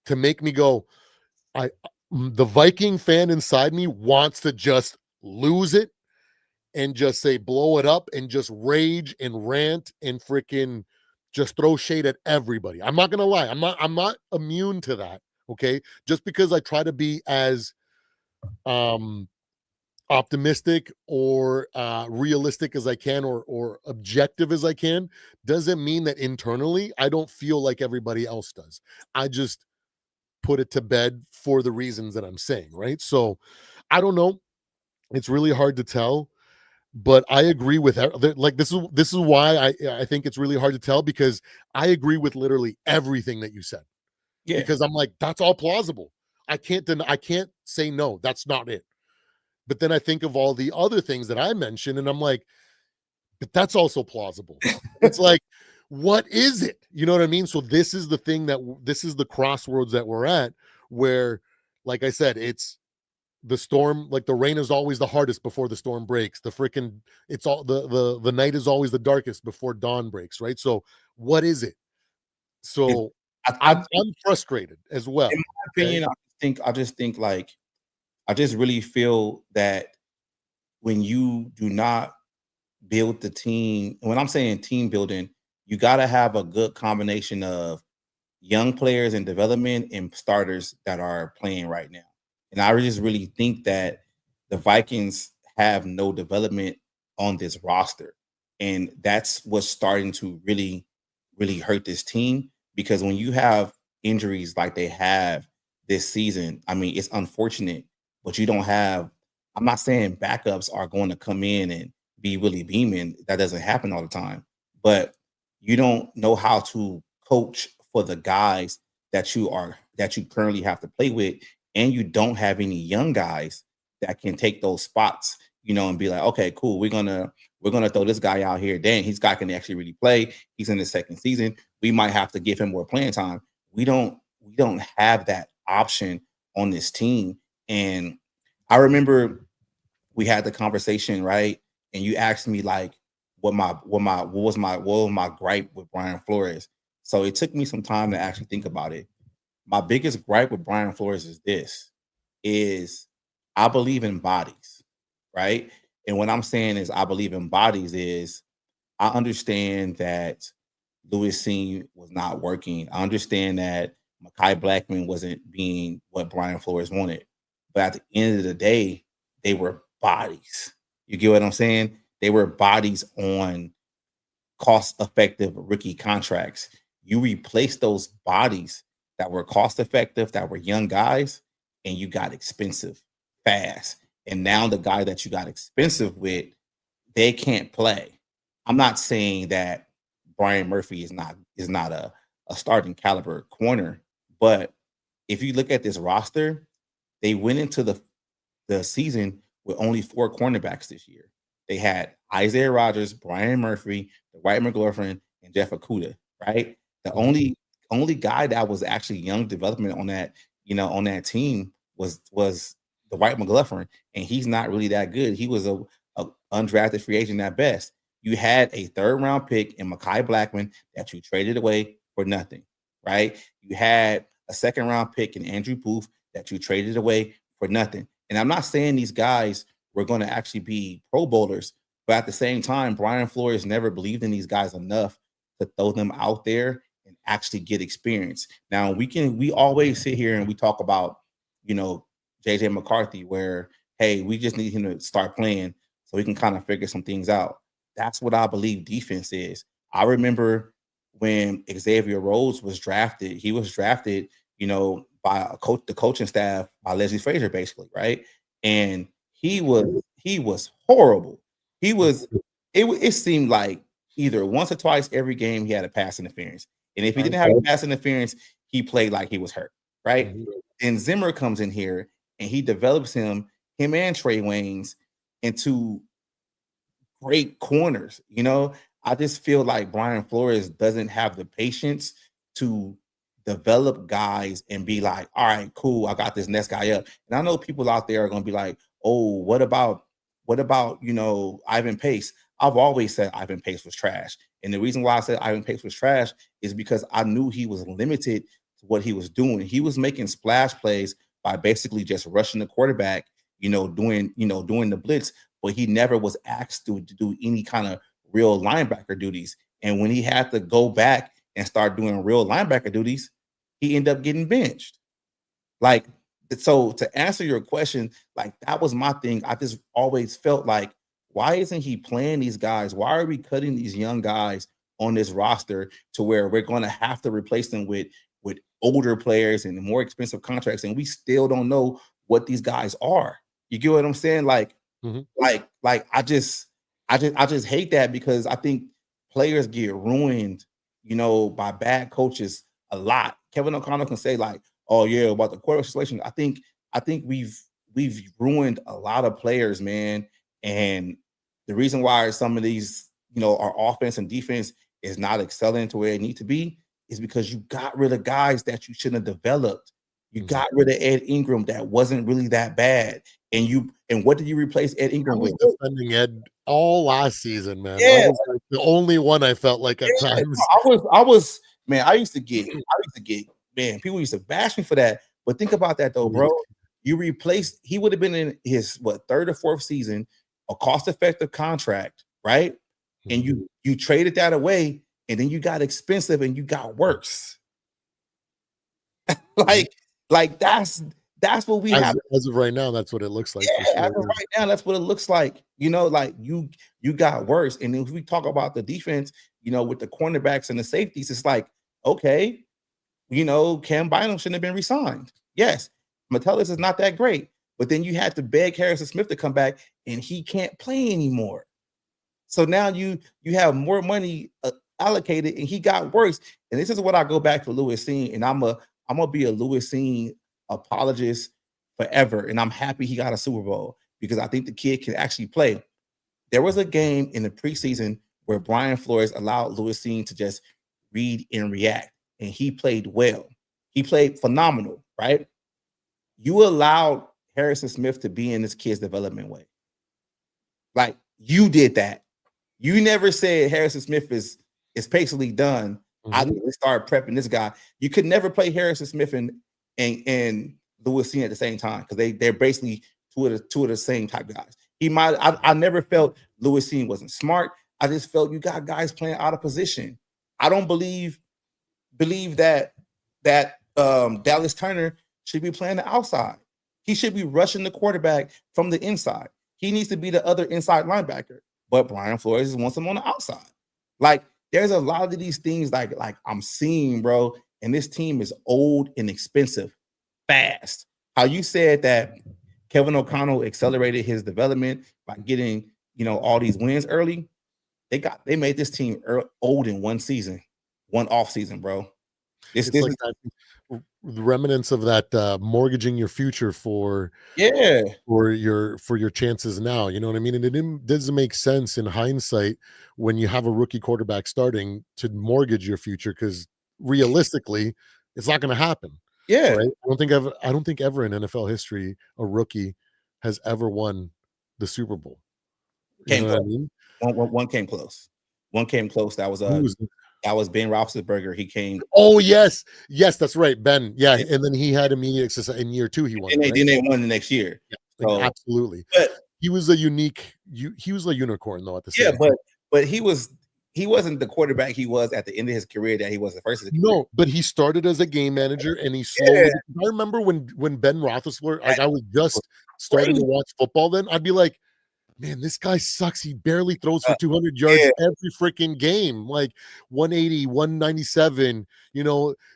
to make me go, I the Viking fan inside me wants to just lose it and just say blow it up and just rage and rant and freaking just throw shade at everybody. I'm not gonna lie. I'm not immune to that. Okay. Just because I try to be as um optimistic or realistic as I can, or objective as I can, doesn't mean that internally I don't feel like everybody else does. I just put it to bed for the reasons that I'm saying, right? So I don't know. It's really hard to tell, but I agree with like this is why I think it's really hard to tell, because I agree with literally everything that you said, Yeah. because I'm like, that's all plausible. I can't say no, that's not it. But then I think of all the other things that I mentioned, and I'm like, but that's also plausible. It's like, what is it? You know what I mean? So this is the thing this is the crossroads that we're at, where, like I said, it's the storm, like the rain is always the hardest before the storm breaks. The freaking it's all the night is always the darkest before dawn breaks, right? So what is it? It So I I'm frustrated as in well. my Okay. opinion, I just think, like, I just really feel that when you do not build the team, when I'm saying team building, you gotta have a good combination of young players in development and starters that are playing right now. And I just really think that the Vikings have no development on this roster. And that's what's starting to really really hurt this team because when you have injuries like they have this season, I mean, it's unfortunate, but you don't have. I'm not saying backups are going to come in and be really beaming. That doesn't happen all the time, but you don't know how to coach for the guys that you currently have to play with, and you don't have any young guys that can take those spots, and be like, okay, cool, we're gonna throw this guy out here. Dang, he's guy can actually really play. He's in his second season. We might have to give him more playing time. We don't have that option on this team. And I remember we had the conversation, right? And you asked me like what was my gripe with Brian Flores. So it took me some time to actually think about it. My biggest gripe with Brian Flores is this is I believe in bodies, right? And what I'm saying is I believe in bodies is I understand that Lewis Seen was not working. I understand that Makai Blackman wasn't being what Brian Flores wanted. But at the end of the day, they were bodies. You get what I'm saying? They were bodies on cost effective rookie contracts. You replace those bodies that were cost effective, that were young guys, and you got expensive fast. And now the guy that you got expensive with, they can't play. I'm not saying that Brian Murphy is not a starting caliber corner, but if you look at this roster, they went into the season with only four cornerbacks this year. They had Isaiah Rogers, Brian Murphy, Dwight McLaughlin, and Jeff Okuda, right? The Mhm. only guy that was actually young development on that team was the Dwight McLaughlin, and he's not really that good. He was a undrafted free agent at best. You had a third round pick in Makai Blackman that you traded away for nothing, right? You had a second round pick in Andrew Booth that you traded away for nothing. And I'm not saying these guys were going to actually be Pro Bowlers, but at the same time, Brian Flores never believed in these guys enough to throw them out there and actually get experience. Now we always sit here and we talk about, you know, JJ McCarthy, where hey, we just need him to start playing so we can kind of figure some things out. That's what I believe defense is. I remember when Xavier Rhodes was drafted, he was drafted, by the coaching staff by Leslie Frazier, basically, right? And he was horrible. He was it seemed like either once or twice every game he had a pass interference. And if he didn't have a pass interference, he played like he was hurt, right? Mhm. And Zimmer comes in here and he develops him and Trey Waynes into great corners. I just feel like Brian Flores doesn't have the patience to develop guys and be like, all right, cool, I got this next guy up. And I know people out there are gonna be like, oh, what about Ivan Pace? I've always said Ivan Pace was trash. And the reason why I said Ivan Pace was trash is because I knew he was limited to what he was doing. He was making splash plays by basically just rushing the quarterback, doing the blitz, but he never was asked to do any kind of real linebacker duties. And when he had to go back and start doing real linebacker duties, he ended up getting benched. Like, so to answer your question, like that was my thing. I just always felt like, why isn't he playing these guys? Why are we cutting these young guys on this roster to where we're going to have to replace them with older players and more expensive contracts, and we still don't know what these guys are? You get what I'm saying? Like, Mhm. I just hate that because I think players get ruined, by bad coaches a lot. Kevin O'Connell can say like, "Oh yeah, about the quarterback situation." I think we've ruined a lot of players, man. And the reason why some of these, our offense and defense is not excelling to where it need to be is because you got rid of guys that you shouldn't have developed. You Mhm. got rid of Ed Ingram that wasn't really that bad. And what did you replace Ed I Ingram was with? defending Ed all last season, man. That Yeah, was like the only one I felt like at yeah. times. I was man, I used to get man, people used to bash me for that. But think about that though, bro. He would have been in his third or fourth season, a cost-effective contract, right? And Mhm. you traded that away, and then you got expensive and you got worse. Mhm. Like, that's what we have. As of right now, that's what it looks like for Yeah, as sure. of right now, that's what it looks like. Like you got worse. And if we talk about the defense, with the cornerbacks and the safeties, it's like, okay, Cam Bynum shouldn't have been resigned. Yes, Metellus is not that great, but then you had to beg Harrison Smith to come back, and he can't play anymore. So now you have more money allocated, and he got worse. And this is what I go back to Lewis Cine, and I'm gonna be a Lewis Cine apologist forever. And I'm happy he got a Super Bowl because I think the kid can actually play. There was a game in the preseason where Brian Flores allowed Lewis Cine to just read and react, and he played well. He played phenomenal, right? You allowed Harrison Smith to be in this kid's development way. Like, you did that. You never said Harrison Smith is basically done. I need to start prepping this guy. You could never play Harrison Smith and Lewis Cine at the same time because they're basically two of the same type guys. I never felt Lewis Cine wasn't smart. I just felt you got guys playing out of position. I don't believe that Dallas Turner should be playing the outside. He should be rushing the quarterback from the inside. He needs to be the other inside linebacker. But Brian Flores wants him on the outside. Like, there's a lot of these things like I'm seeing, bro, and this team is old and expensive fast. How you said that Kevin O'Connell accelerated his development by getting, all these wins early. They made this team old in one season, one off season, bro. It's like that, the remnants of that mortgaging your future for your chances now. You know what I mean? And it doesn't make sense in hindsight when you have a rookie quarterback starting to mortgage your future because realistically, it's not going to happen. Yeah, right? I don't think ever in NFL history a rookie has ever won the Super Bowl. You know what I mean? One came close. One came close. That was Ben Roethlisberger. He came. Oh yes, that's right, Ben. Yeah, and then he had immediate success in year 2. He won. And they won the next year. Yeah, so, absolutely. But he was a unicorn though. At the same time. but he wasn't the quarterback he was at the end of his career that he was the first. No, but he started as a game manager and he slowly. I remember when Ben Roethlisberger, like I was just starting to watch football then. I'd be like, man, this guy sucks. He barely throws for 200 yards every freaking game, like 180, 197.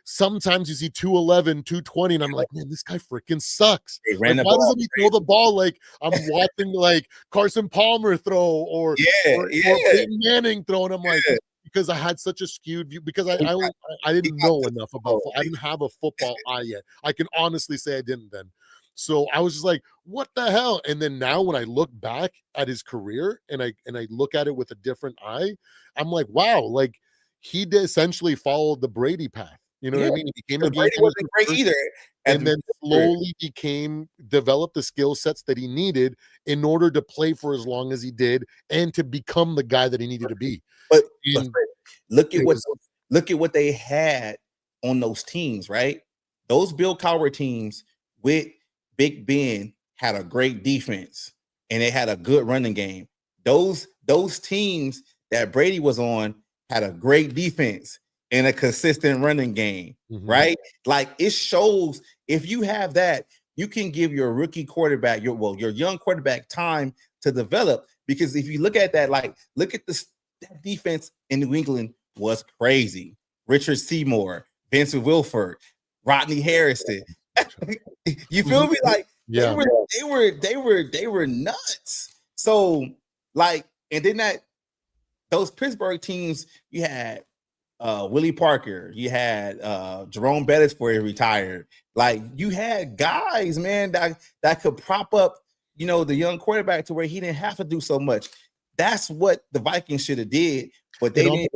Sometimes you see 211, 220, and I'm like, man, this guy freaking sucks. Like, why doesn't he throw the ball like I'm watching like Carson Palmer throw or Peyton Manning throw? And I'm like, because I had such a skewed view because I didn't know enough about. I didn't have a football eye yet. I can honestly say I didn't then. So I was just like, what the hell? And then now when I look back at his career and I look at it with a different eye, I'm like, wow, like he did essentially followed the Brady path. You know what I mean? He became a Brady wasn't great either. And then slowly developed the skill sets that he needed in order to play for as long as he did and to become the guy that he needed to be. But look at what they had on those teams, right? Those Bill Cowher teams with Big Ben had a great defense and they had a good running game. Those teams that Brady was on had a great defense and a consistent running game, right? Like, it shows if you have that, you can give your rookie quarterback, your young quarterback time to develop. Because if you look at that, look at that defense in New England was crazy. Richard Seymour, Vincent Wilford, Rodney Harrison. You feel me? Like, they were nuts. So, like, and then those Pittsburgh teams, you had Willie Parker, you had Jerome Bettis before he retired. Like, you had guys, man, that could prop up, the young quarterback to where he didn't have to do so much. That's what the Vikings should have did, but they didn't.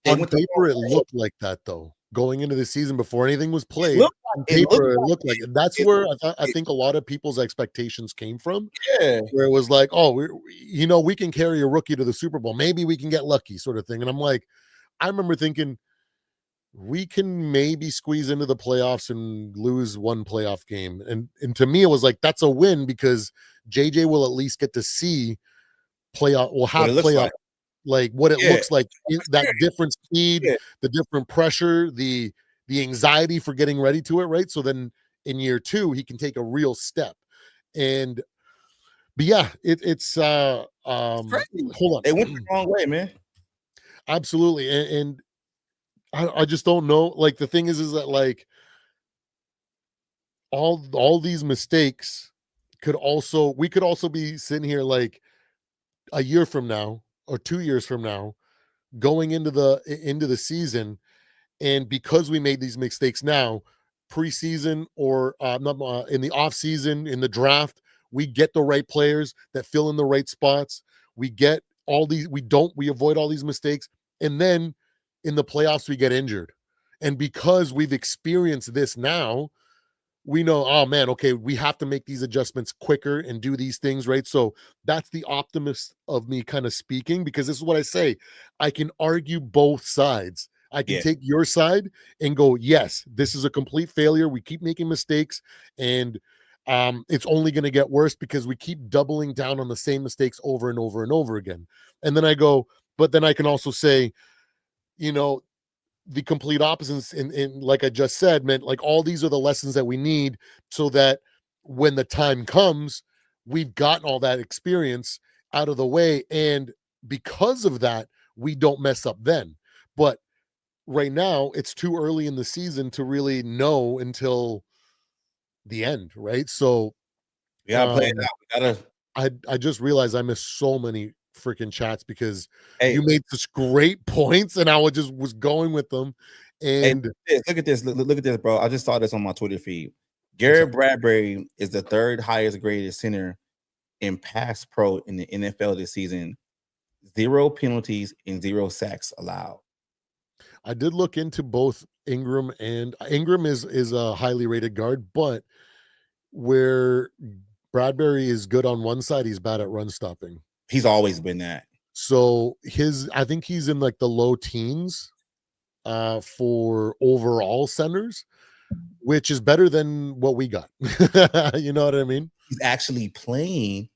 On paper, it looked like that though. Going into the season before anything was played, on paper, it looked like it. That's where I think a lot of people's expectations came from. Yeah, where it was like, oh, we can carry a rookie to the Super Bowl. Maybe we can get lucky, sort of thing. And I'm like, I remember thinking we can maybe squeeze into the playoffs and lose one playoff game. And to me, it was like that's a win because JJ will at least get to see playoff. Will have playoff. Like what it looks like, that different speed, the different pressure, the anxiety for getting ready to it, right? So then in year 2, he can take a real step. But yeah, it's hold on. They went the wrong way, man. absolutely. And I just don't know. Like the thing is that like all these mistakes we could also be sitting here like a year from now or 2 years from now going into the season. And because we made these mistakes now, preseason or not, in the off season, in the draft, we get the right players that fill in the right spots. We get all these. We avoid all these mistakes, and then in the playoffs we get injured. And because we've experienced this now, we know, oh man, okay, we have to make these adjustments quicker and do these things, right? So that's the optimist of me kind of speaking, because this is what I say. I can argue both sides. I can Yeah. take your side and go, yes, this is a complete failure. We keep making mistakes, and it's only going to get worse because we keep doubling down on the same mistakes over and over and over again. And then I go, but then I can also say, you know, the complete opposites in like I just said, meant like all these are the lessons that we need so that when the time comes, we've gotten all that experience out of the way. And because of that, we don't mess up then. But right now, it's too early in the season to really know until the end, right? So We gotta play it um out. We gotta. I just realized I missed so many freaking chats because you Hey, made such great points and I was going with them. hey, And look at this. Look at this, bro. I just saw this on my Twitter feed. what's up? Garrett Bradbury is the third highest graded center in pass pro in the NFL this season. 0 penalties and 0 sacks allowed. I did look into both Ingram, and Ingram is a highly rated guard, but where Bradbury is good on one side, he's bad at run stopping. He's always been that. So I think he's in like the low teens for overall centers, which is better than what we got. You know what I mean? He's actually playing,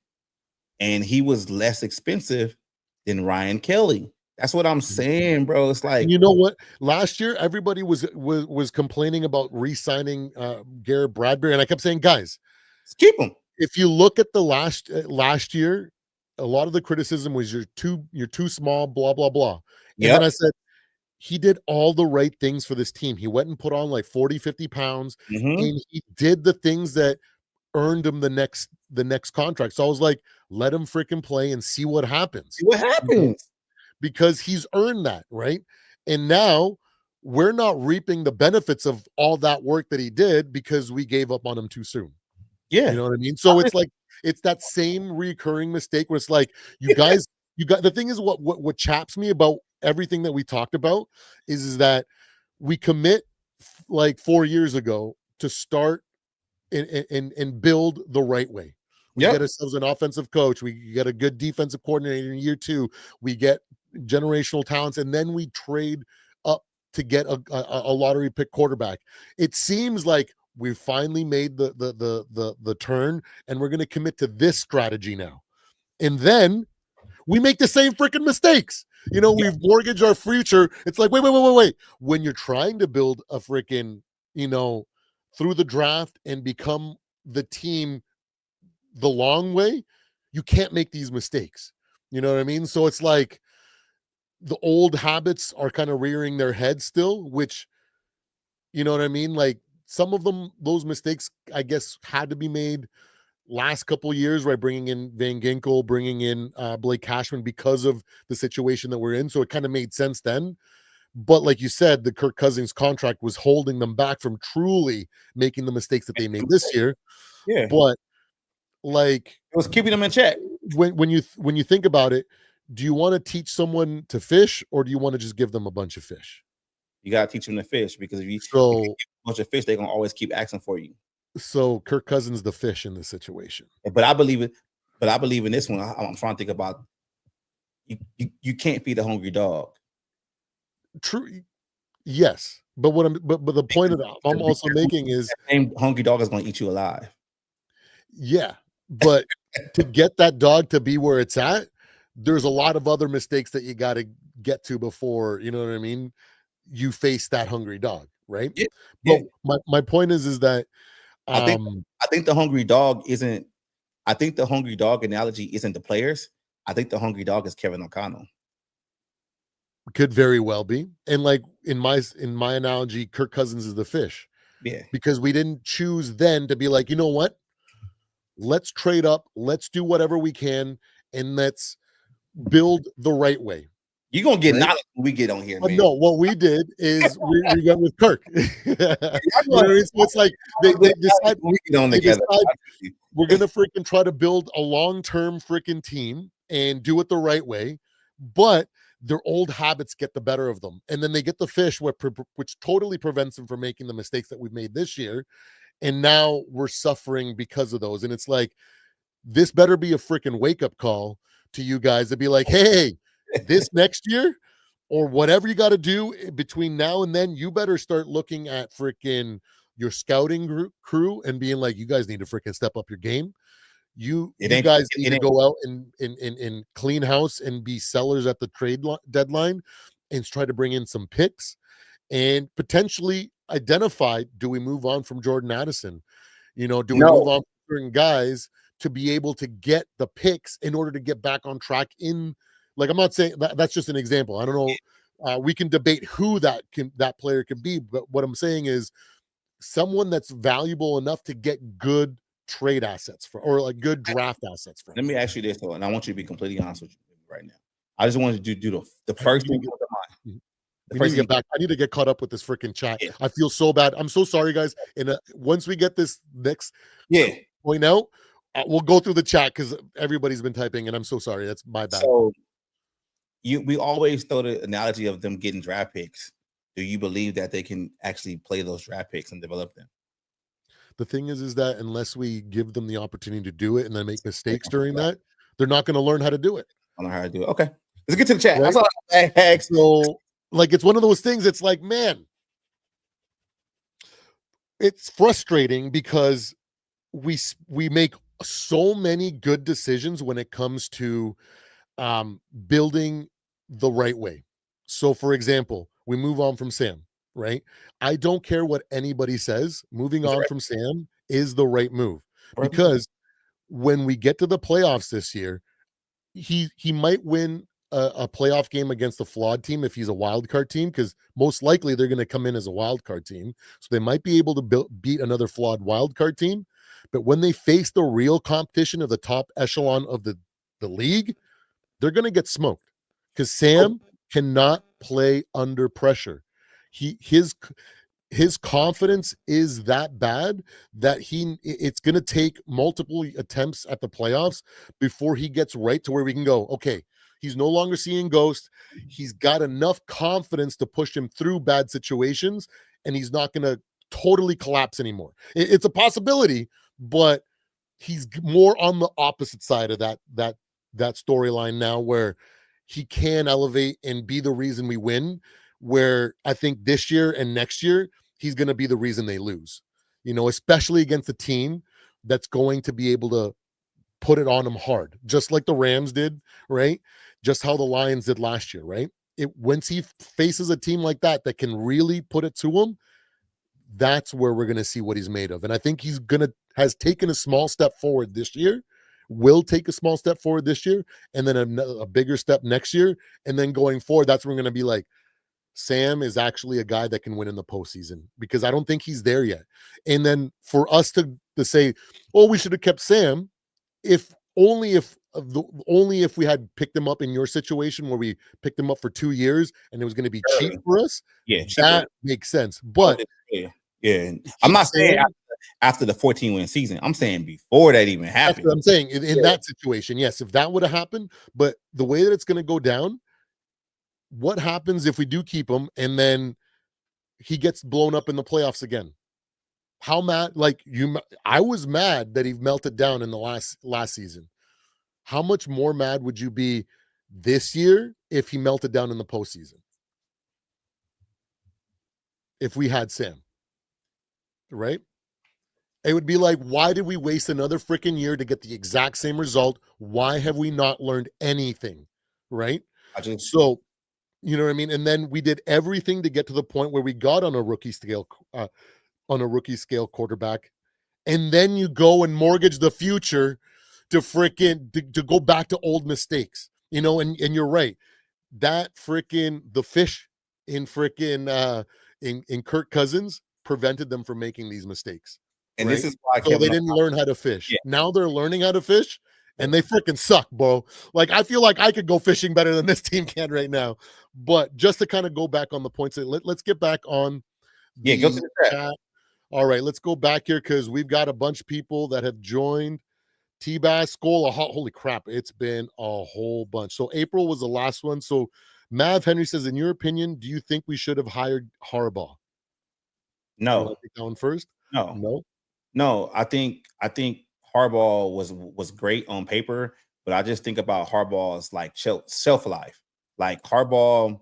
and he was less expensive than Ryan Kelly. That's what I'm saying, bro. It's And like, you know what? Last year, everybody was complaining about re-signing Garrett Bradbury, and I kept saying, guys, keep him. if you look at the last year, a lot of the criticism was you're too small, blah blah blah. And then Yep. I said he did all the right things for this team. He went and put on like 40, 50 pounds, Mm-hmm. and he did the things that earned him the next contract. So I was like, let him freaking play and see what happens. See what happens. Because he's earned that, right? And now we're not reaping the benefits of all that work that he did because we gave up on him too soon. You Yeah. know what I mean? So it's like it's that same recurring mistake where it's like you guys, you got the thing is what chaps me about everything that we talked about is that we commit like 4 years ago to start and build the right way. We Yep. get ourselves an offensive coach. We get a good defensive coordinator in year 2. We get generational talents, and then we trade up to get a lottery pick quarterback. It seems like we finally made the turn, and we're going to commit to this strategy now. And then we make the same freaking mistakes. You know, we've mortgaged our future. It's like, wait. When you're trying to build a freaking, through the draft and become the team the long way, you can't make these mistakes. You know what I mean? So it's like the old habits are kind of rearing their head still, which, you know what I mean? Like some of them, those mistakes, I guess, had to be made last couple of years, right? Bringing in Van Ginkel, bringing in Blake Cashman because of the situation that we're in. So it kind of made sense then. But like you said, the Kirk Cousins contract was holding them back from truly making the mistakes that they made this year. Yeah. But like It was keeping them in check. when you think about it, do you want to teach someone to fish or do you want to just give them a bunch of fish? You gotta teach them to fish, because if you give So a bunch of fish, they're gonna always keep asking for you. so Kirk Cousins the fish in this situation. But I believe it. But I believe in this one. I'm trying to think about you can't feed a hungry dog. True. Yes. But but the point that I'm also making is That same hungry dog is gonna eat you alive. yeah, but to get that dog to be where it's at, there's a lot of other mistakes that you got to get to before, you know what I mean? You face that hungry dog, right? Yeah. But Yeah. my point is that I think I think the hungry dog isn't. I think the hungry dog analogy isn't the players. I think the hungry dog is Kevin O'Connell. Could very well be. And like in my analogy, Kirk Cousins is the fish Yeah. because we didn't choose then to be like, you know what? Let's trade up, let's do whatever we can, and let's build the right way. You're gonna get Right? knowledge when we get on here, But man. no, what we did is we went with Kirk. You know what I mean? So it's like When they decide we get on they together. decide we're gonna freaking try to build a long-term freaking team and do it the right way, but their old habits get the better of them, and then they get the fish, which totally prevents them from making the mistakes that we've made this year, and now we're suffering because of those. And it's like this better be a freaking wake-up call to you guys to be like, hey, this next year or whatever you got to do between now and then, you better start looking at freaking your scouting crew and being like, you guys need to freaking step up your game. You guys need to go out and clean house and be sellers at the trade deadline and try to bring in some picks and potentially identify, do we move on from Jordan Addison? You know, do we move on from certain guys to be able to get the picks in order to get back on track in, like, I'm not saying that's just an example. I don't know. We can debate who that player could be, but what I'm saying is someone that's valuable enough to get good trade assets for, or like good draft assets for. Let me ask you this though, and I want you to be completely honest with you right now. I just wanted to do the first thing. We need to get back. I need to get caught up with this freaking chat. Yeah. I feel so bad. I'm so sorry, guys. And once we get this next point out, we'll go through the chat because everybody's been typing, and I'm so sorry. That's my bad. So we always throw the analogy of them getting draft picks. Do you believe that they can actually play those draft picks and develop them? The thing is that unless we give them the opportunity to do it and then make mistakes during that, they're not going to learn how to do it. I don't know how to do it. Okay, let's get to the chat. Right? That's all so, like, it's one of those things. It's like, man, it's frustrating because we make so many good decisions when it comes to building the right way. So, for example, we move on from Sam. Right? I don't care what anybody says. Moving on from Sam is the right move because when we get to the playoffs this year, he might win a playoff game against a flawed team if he's a wild card team, because most likely they're going to come in as a wild card team. So they might be able to beat another flawed wild card team. But when they face the real competition of the top echelon of the league, they're going to get smoked because Sam cannot play under pressure. His confidence is that bad that it's going to take multiple attempts at the playoffs before he gets right to where we can go, okay, he's no longer seeing ghosts. He's got enough confidence to push him through bad situations, and he's not going to totally collapse anymore. It's a possibility, but he's more on the opposite side of that storyline now, where he can elevate and be the reason we win, where I think this year and next year, he's going to be the reason they lose, especially against a team that's going to be able to put it on them hard, just like the Rams did, right? Just how the Lions did last year, right? Once he faces a team like that can really put it to him, that's where we're going to see what he's made of. And I think has taken a small step forward this year, will take a small step forward this year, and then a bigger step next year. And then going forward, that's where we're going to be like, Sam is actually a guy that can win in the postseason, because I don't think he's there yet. And then for us to say, oh, we should have kept Sam, only if we had picked him up in your situation where we picked him up for 2 years and it was going to be cheap for us. Yeah, that makes sense. But yeah, I'm not saying after the 14-win season. I'm saying before that even happened. That's what I'm saying. In that situation, yes, if that would have happened, but the way that it's going to go down, what happens if we do keep him and then he gets blown up in the playoffs again? How mad? I was mad that he melted down in the last season. How much more mad would you be this year if he melted down in the postseason? If we had Sam, right? It would be like, why did we waste another freaking year to get the exact same result? Why have we not learned anything? Right? So, you know what I mean? And then we did everything to get to the point where we got on a rookie scale quarterback. And then you go and mortgage the future to go back to old mistakes, and you're right. that freaking the fish in freaking in Kirk Cousins prevented them from making these mistakes, And this right? is why So they Kevin didn't O'Connell, learn how to fish. yeah, Now they're learning how to fish, and they freaking suck, bro. Like I feel like I could go fishing better than this team can right now. But just to kind of go back on the points, let's get back on yeah, go to the the chat. chat. All right, let's go back here because we've got a bunch of people that have joined. T-Bass, Skola, holy crap, it's been a whole bunch. So April was the last one. So Mav Henry says, in your opinion, do you think we should have hired Harbaugh? You want No, to take that one first? no, No. no. I think Harbaugh was great on paper, but I just think about Harbaugh's like shelf life. Like Harbaugh,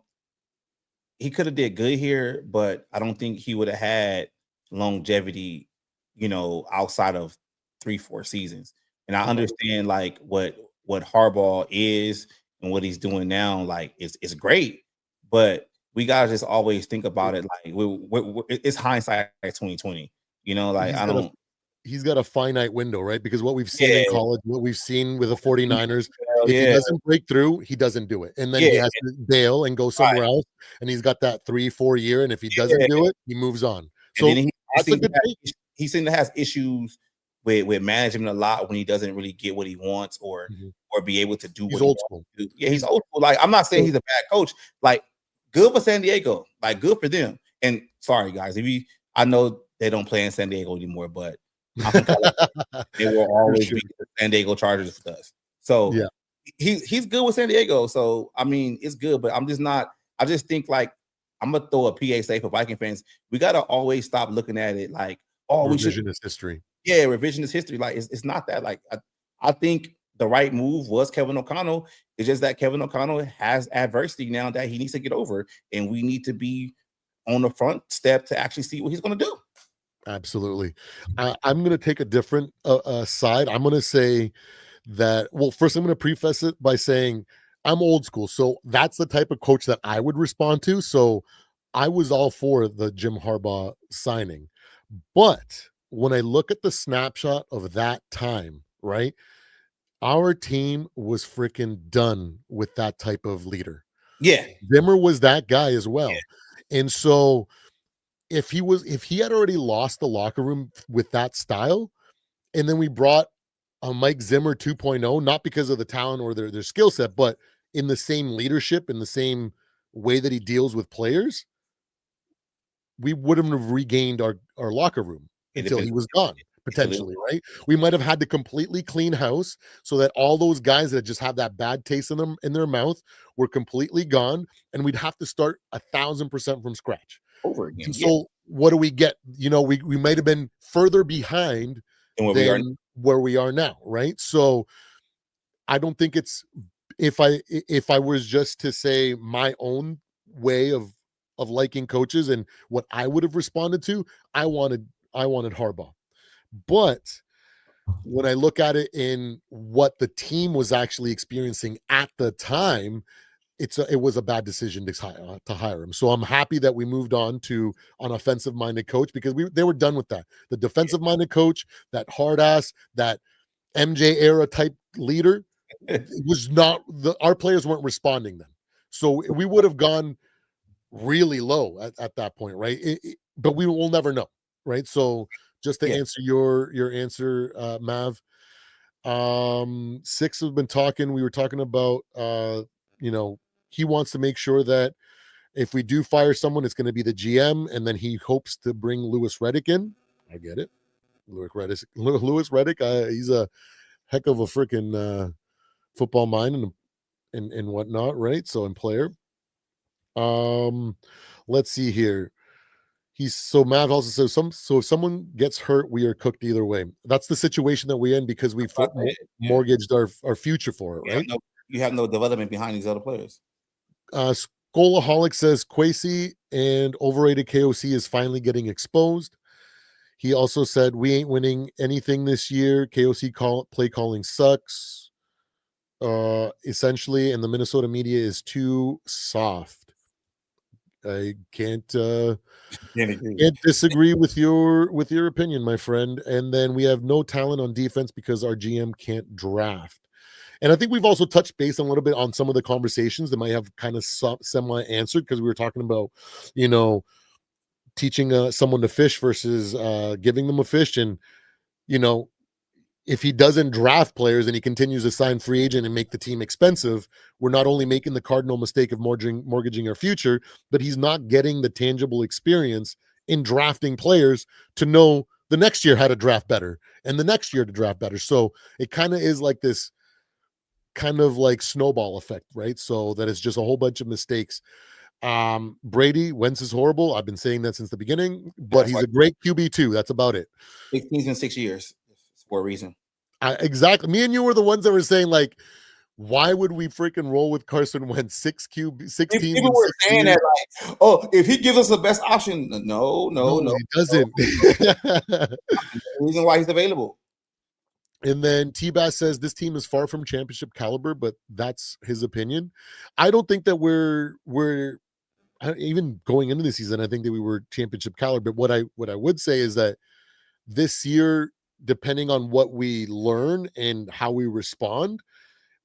he could have did good here, but I don't think he would have had longevity, outside of 3-4 seasons. And I understand like what Harbaugh is and what he's doing now, like it's great, but we gotta just always think about it like it's hindsight 2020. Like He's I got a don't. he's got a finite window, right? Because what we've seen in Yeah, college, what we've seen with the 49ers, hell if he yeah, doesn't break through, he doesn't do it. And then he yeah, has to bail and go somewhere right, else. And he's got that 3-4 year. And if he doesn't yeah. do it, he moves on. And then So he that's a seems to good have take. he seems to has issues with management a lot when he doesn't really get what he wants Mhm. or be able to do He's what he old wants school. to do. Yeah, he's He's old school. Like I'm not saying so he's a bad coach. Like good for San Diego. Like good for them. And sorry guys, I know they don't play in San Diego anymore, but I'm from California. They will for always sure. be the San Diego Chargers with us. So Yeah. he's good with San Diego. So I mean, it's good, but I'm just not. I just think like I'm gonna throw a PA say for Viking fans. We gotta always stop looking at it like, oh, we should. Revisionist history. Yeah, revisionist history. Like it's not that. Like I think the right move was Kevin O'Connell. It's just that Kevin O'Connell has adversity now that he needs to get over, and we need to be on the front step to actually see what he's gonna do. Absolutely. I'm going to take a different side. I'm going to say that, well, first, I'm going to preface it by saying I'm old school. So that's the type of coach that I would respond to. So I was all for the Jim Harbaugh signing. But when I look at the snapshot of that time, right, our team was freaking done with that type of leader. Yeah, Zimmer was that guy as well. And so if he had already lost the locker room with that style, and then we brought a Mike Zimmer 2.0, not because of the talent or their skill set, but in the same leadership, in the same way that he deals with players, we wouldn't have regained our locker room it until depends. he was gone, Absolutely. potentially, right? We might have had to completely clean house so that all those guys that just have that bad taste in them in their mouth were completely gone, and we'd have to start 1,000% from scratch. Over again. And Yeah, so what do we get? We might have been further behind and where we are. than where we are now, right? So I don't think it's if I was just to say my own way of liking coaches and what I would have responded to, I wanted Harbaugh. But when I look at it in what the team was actually experiencing at the time, it was a bad decision to hire him. So I'm happy that we moved on to an offensive minded coach because they were done with that. The defensive minded coach, that hard ass, that MJ era type leader was not our players weren't responding then. So we would have gone really low at that point, right? But we will never know, right? So just to Yeah, answer your answer, Mav, Six has been talking. We were talking about you know, he wants to make sure that if we do fire someone, it's going to be the GM, and then he hopes to bring Lewis Reddick in. I get it. Lewis Reddick, he's a heck of a freaking football mind and whatnot, right? So in player. Um, let's see here. He's so Matt also says so if someone gets hurt, we are cooked either way. That's the situation that we're in because we that's what I said. Yeah, mortgaged our future for it, you have right? no you have no development behind these other players. Skolaholic says Quasi and overrated KOC is finally getting exposed. He also said we ain't winning anything this year. KOC play calling sucks. Essentially, and the Minnesota media is too soft. I Can't agree. can't disagree with your opinion, my friend. And then we have no talent on defense because our GM can't draft. And I think we've also touched base a little bit on some of the conversations that might have kind of semi answered, because we were talking about, you know, teaching someone to fish versus giving them a fish. And, you know, if he doesn't draft players and he continues to sign free agent and make the team expensive, we're not only making the cardinal mistake of mortgaging our future, but he's not getting the tangible experience in drafting players to know the next year how to draft better and the next year to draft better. So it kind of is like this kind of like snowball effect, right? So that it's just a whole bunch of mistakes. Brady, Wentz is horrible. I've been saying that since the beginning, but That's he's why a great QB too. That's about it. 16 in 6 years for a reason. Exactly. Me and you were the ones that were saying, like, why would we freaking roll with Carson Wentz? 16 People and were 6 saying years? that, like, oh, if he gives us the best option, no, no, No, no, he doesn't. the reason why he's available. And then T-Bass says this team is far from championship caliber, but that's his opinion. I don't think that we're even going into the season. I think that we were championship caliber. But what I would say is that this year, depending on what we learn and how we respond,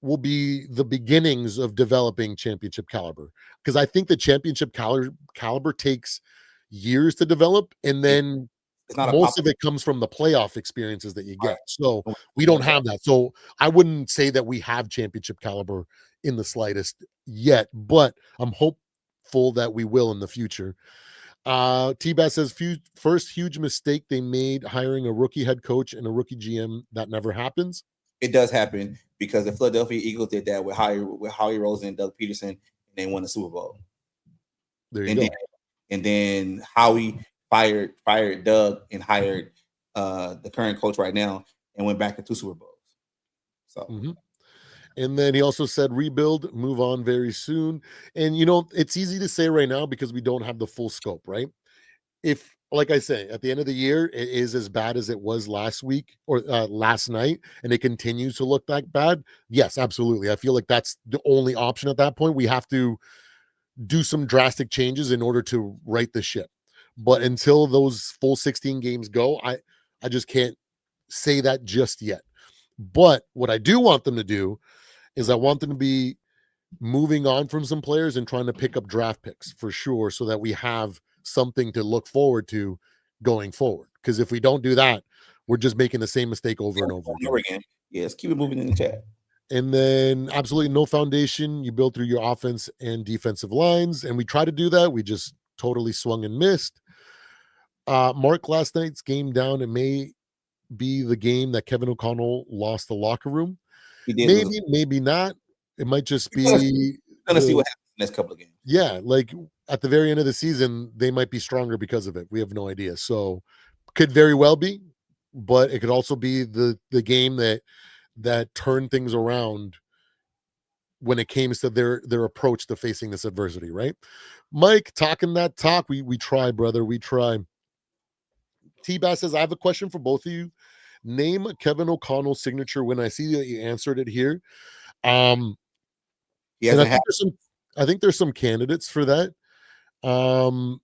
will be the beginnings of developing championship caliber. Because I think the championship caliber takes years to develop, and then It's not a pop. most of it comes from the playoff experiences that you Right. get. So we don't have that. So I wouldn't say that we have championship caliber in the slightest yet, but I'm hopeful that we will in the future. T-Bass says first huge mistake they made, hiring a rookie head coach and a rookie GM. That never happens. It does happen because the Philadelphia Eagles did that with Howie Roseman and Doug Peterson, and they won the Super Bowl. There you go. And then Howie fired Doug and hired the current coach right now and went back to 2 Super Bowls. So And then he also said rebuild, move on very soon. And you know, it's easy to say right now because we don't have the full scope, right? If, like I say, at the end of the year, it is as bad as it was last week or last night, and it continues to look that bad, yes, absolutely. I feel like that's the only option at that point. We have to do some drastic changes in order to right the ship. But until those full 16 games go, I just can't say that just yet. But what I do want them to do is I want them to be moving on from some players and trying to pick up draft picks for sure, so that we have something to look forward to going forward. Because if we don't do that, we're just making the same mistake over and over again. Yeah, let's keep it moving in the chat. And then absolutely no foundation you build through your offense and defensive lines. And we try to do that. We just totally swung and missed. Mark, last night's game down, it may be the game that Kevin O'Connell lost the locker room. Maybe not. It might just be gonna see what happens in the next couple of games. Yeah, like at the very end of the season, they might be stronger because of it. We have no idea. So could very well be, but it could also be the game that turned things around when it came to their approach to facing this adversity, right? Mike, talking that talk, we try, brother. We try. T-Bass says, I have a question for both of you. Name Kevin O'Connell's signature win. I see that you answered it here. And I think there's some candidates for that.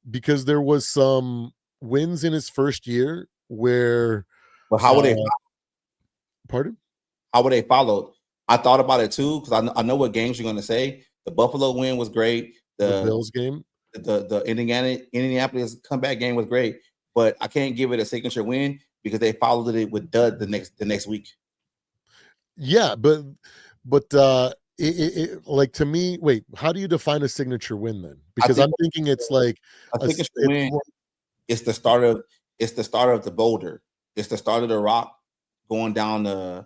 Because there was some wins in his first year where. But how would they? Pardon? How would they follow? I thought about it too, because I know what games you're going to say. The Buffalo win was great. The Bills game, the Indianapolis comeback game was great, but I can't give it a signature win because they followed it with dud the next week. Yeah, but like, to me, wait, how do you define a signature win then? Because I'm thinking it's like a signature win. It's the start of the boulder. It's the start of the rock going down down.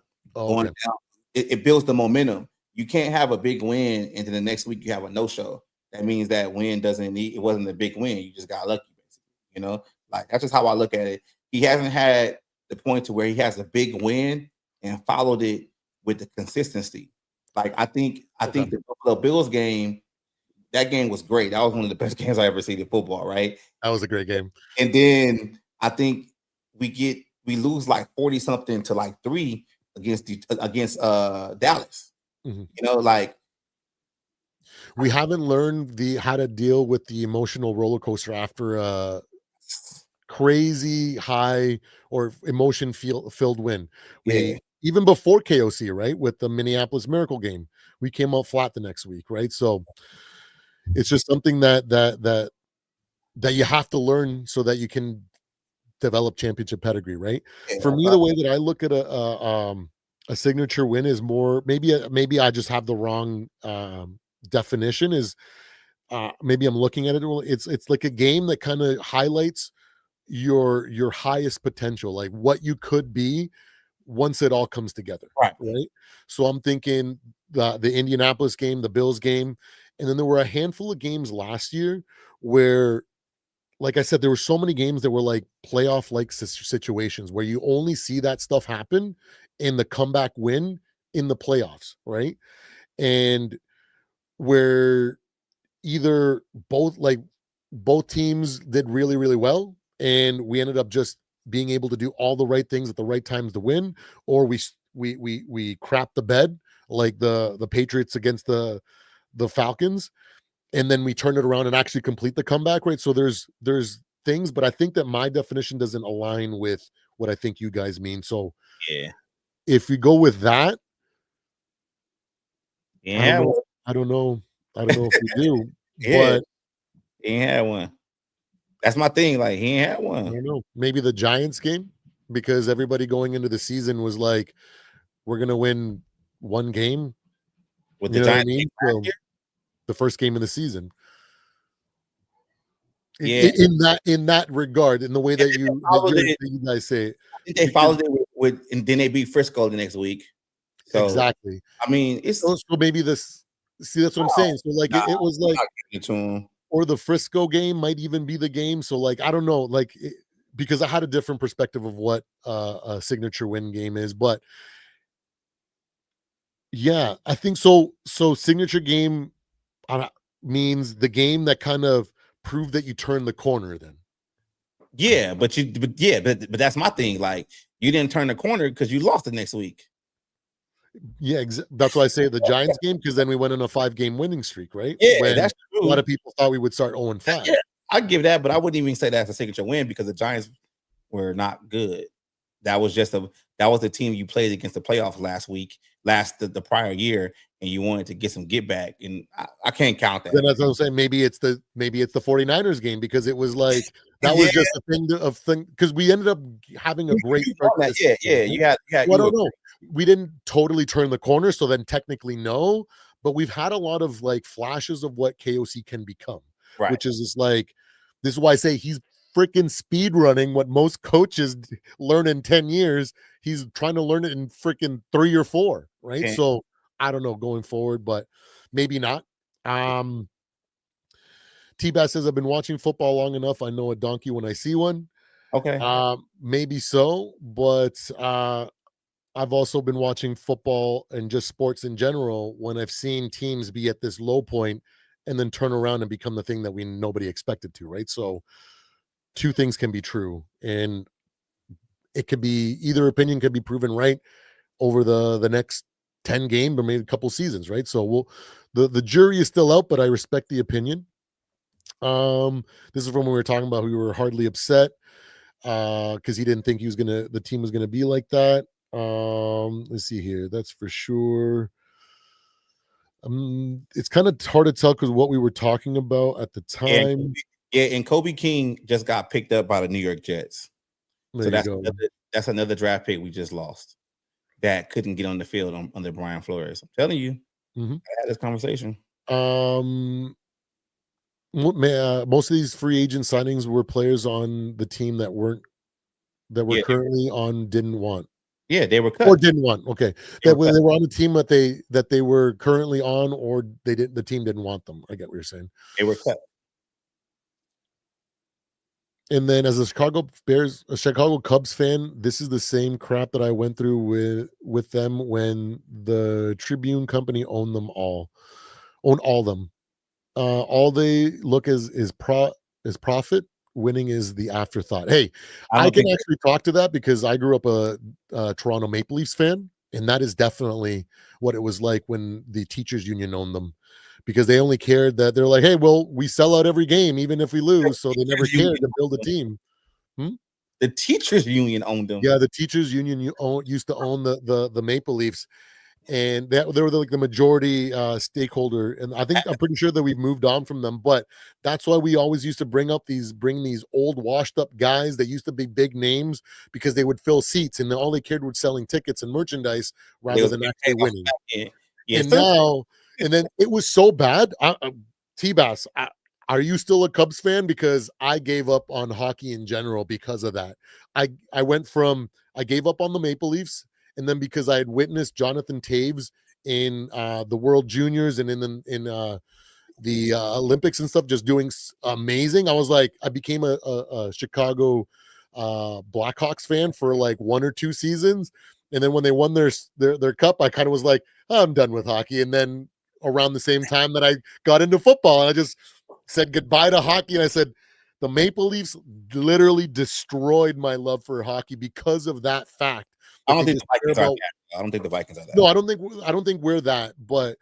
It builds the momentum. You can't have a big win and then the next week you have a no-show. That means that win it wasn't a big win. You just got lucky, basically. You know, like that's just how I look at it. He hasn't had the point to where he has a big win and followed it with the consistency. Like I think the Buffalo Bills game, that game was great. That was one of the best games I ever seen in football, right? That was a great game. And then I think we lose like 40 something to like 3 against Dallas. Mm-hmm. You know, like we haven't learned how to deal with the emotional roller coaster after a crazy high or emotion filled win. even before KOC, right? With the Minneapolis Miracle game, we came out flat the next week, right? So it's just something that you have to learn so that you can develop championship pedigree, right? Yeah, For that's me, right. the way that I look at a signature win is more maybe I just have the wrong definition. Is maybe I'm looking at it. It's like a game that kind of highlights your highest potential, like what you could be once it all comes together, Right. right? So I'm thinking the Indianapolis game, the Bills game, and then there were a handful of games last year where, like I said, there were so many games that were like playoff like situations where you only see that stuff happen in the comeback win in the playoffs, right? And where either both teams did really really well and we ended up just being able to do all the right things at the right times to win, or we crap the bed like the Patriots against the Falcons, and then we turn it around and actually complete the comeback, right? So there's things, but I think that my definition doesn't align with what I think you guys mean. So Yeah. if we go with that, I don't Yeah. know. I don't know. I don't know if we do, Yeah. but He ain't had one. That's my thing. Like he ain't had I one don't know. Maybe the Giants game, because everybody going into the season was like, we're gonna win one game. with the You know what I Giants game mean? last So year. the first game of the season. Yeah. In that regard, in the way And that then they you followed it. that you guys say it, I think they because followed it with and then they beat Frisco the next week. So exactly. I mean, it's So maybe this. See, that's what I'm oh, saying. So like nah, it was I'm like, not giving it to him. or the Frisco game might even be the game. So like I don't know, like because I had a different perspective of what a signature win game is, but yeah, I think so. So signature game means the game that kind of proved that you turned the corner. Then Yeah, but that's my thing. Like you didn't turn the corner because you lost the next week. yeah, that's why I say the Giants game, because then we went on a 5-game winning streak, right? Yeah, When that's a lot true. of people thought we would start 0 and 5. Yeah, I give that, but I wouldn't even say that's a signature win because the Giants were not good. That was just that was the team you played against the playoffs last week, the prior year, and you wanted to get some get back, and I can't count Then that. that's what I'm saying. Maybe it's the 49ers game, because it was like that Yeah, was just a thing because we ended up having a great you start won to that. the Yeah, season, yeah, right? you Well, I were don't know. We didn't totally turn the corner, so then technically no, but we've had a lot of like flashes of what KOC can become, right. which is just like, this is why I say he's freaking speed running what most coaches learn in 10 years. He's trying to learn it in freaking 3 or 4, right? And, So I don't know going forward, but maybe not. Um, T-Bass says, I've been watching football long enough. I know a donkey when I see one. okay. Maybe so, but I've also been watching football and just sports in general when I've seen teams be at this low point and then turn around and become the thing that nobody expected to, right? So two things can be true, and it could be, either opinion could be proven right over the next 10 game or maybe a couple seasons, right? So the jury is still out, but I respect the opinion. This is from when we were talking about we were hardly upset because he didn't think the team was gonna be like that. Let's see here. That's for sure. It's kind of hard to tell because what we were talking about at the And time. and Kobe King just got picked up by the New York Jets. There So you go. that's another draft pick we just lost that couldn't get on the field under Brian Flores. I'm telling you, Mhm. I had this conversation. Um, most of these free agent signings were players on the team that were Yeah, currently on didn't want. they were Or cut. didn't want, okay. They were cut. They were on a team that they were currently on, or the team didn't want them. I get what you're saying. They were cut. And then as a Chicago Cubs fan, this is the same crap that I went through with them when the Tribune company owned own all them. All they look is profit. Winning is the afterthought. Hey, I I don't can think actually talk to that because I grew up a Toronto Maple Leafs fan, and that is definitely what it was like when the teachers union owned them, because they only cared that they're like, hey, well, we sell out every game even if we lose, so they never you cared to build a team. Hmm? The teachers union owned them. Yeah, the teachers union used to own the Maple Leafs, and they were like the majority stakeholder. And I'm pretty sure that we've moved on from them, but that's why we always used to bring these old washed up guys that used to be big names because they would fill seats, and all they cared was selling tickets and merchandise They rather was than getting actually paid off winning. the back end. Yeah, And some now, and then it was so bad. T-Bass, are you still a Cubs fan? Because I gave up on hockey in general because of that. I went from I gave up on the Maple Leafs, and then because I had witnessed Jonathan Taves in the World Juniors and in the Olympics and stuff, just doing amazing. I was like, I became a Chicago Blackhawks fan for like 1 or 2 seasons, and then when they won their cup, I kind of was like, oh, I'm done with hockey. And then around the same time that I got into football, and I just said goodbye to hockey, and I said the Maple Leafs literally destroyed my love for hockey because of that fact I that don't they think just the care Vikings are about. that. I don't think the Vikings are No, that. I don't think we're that, but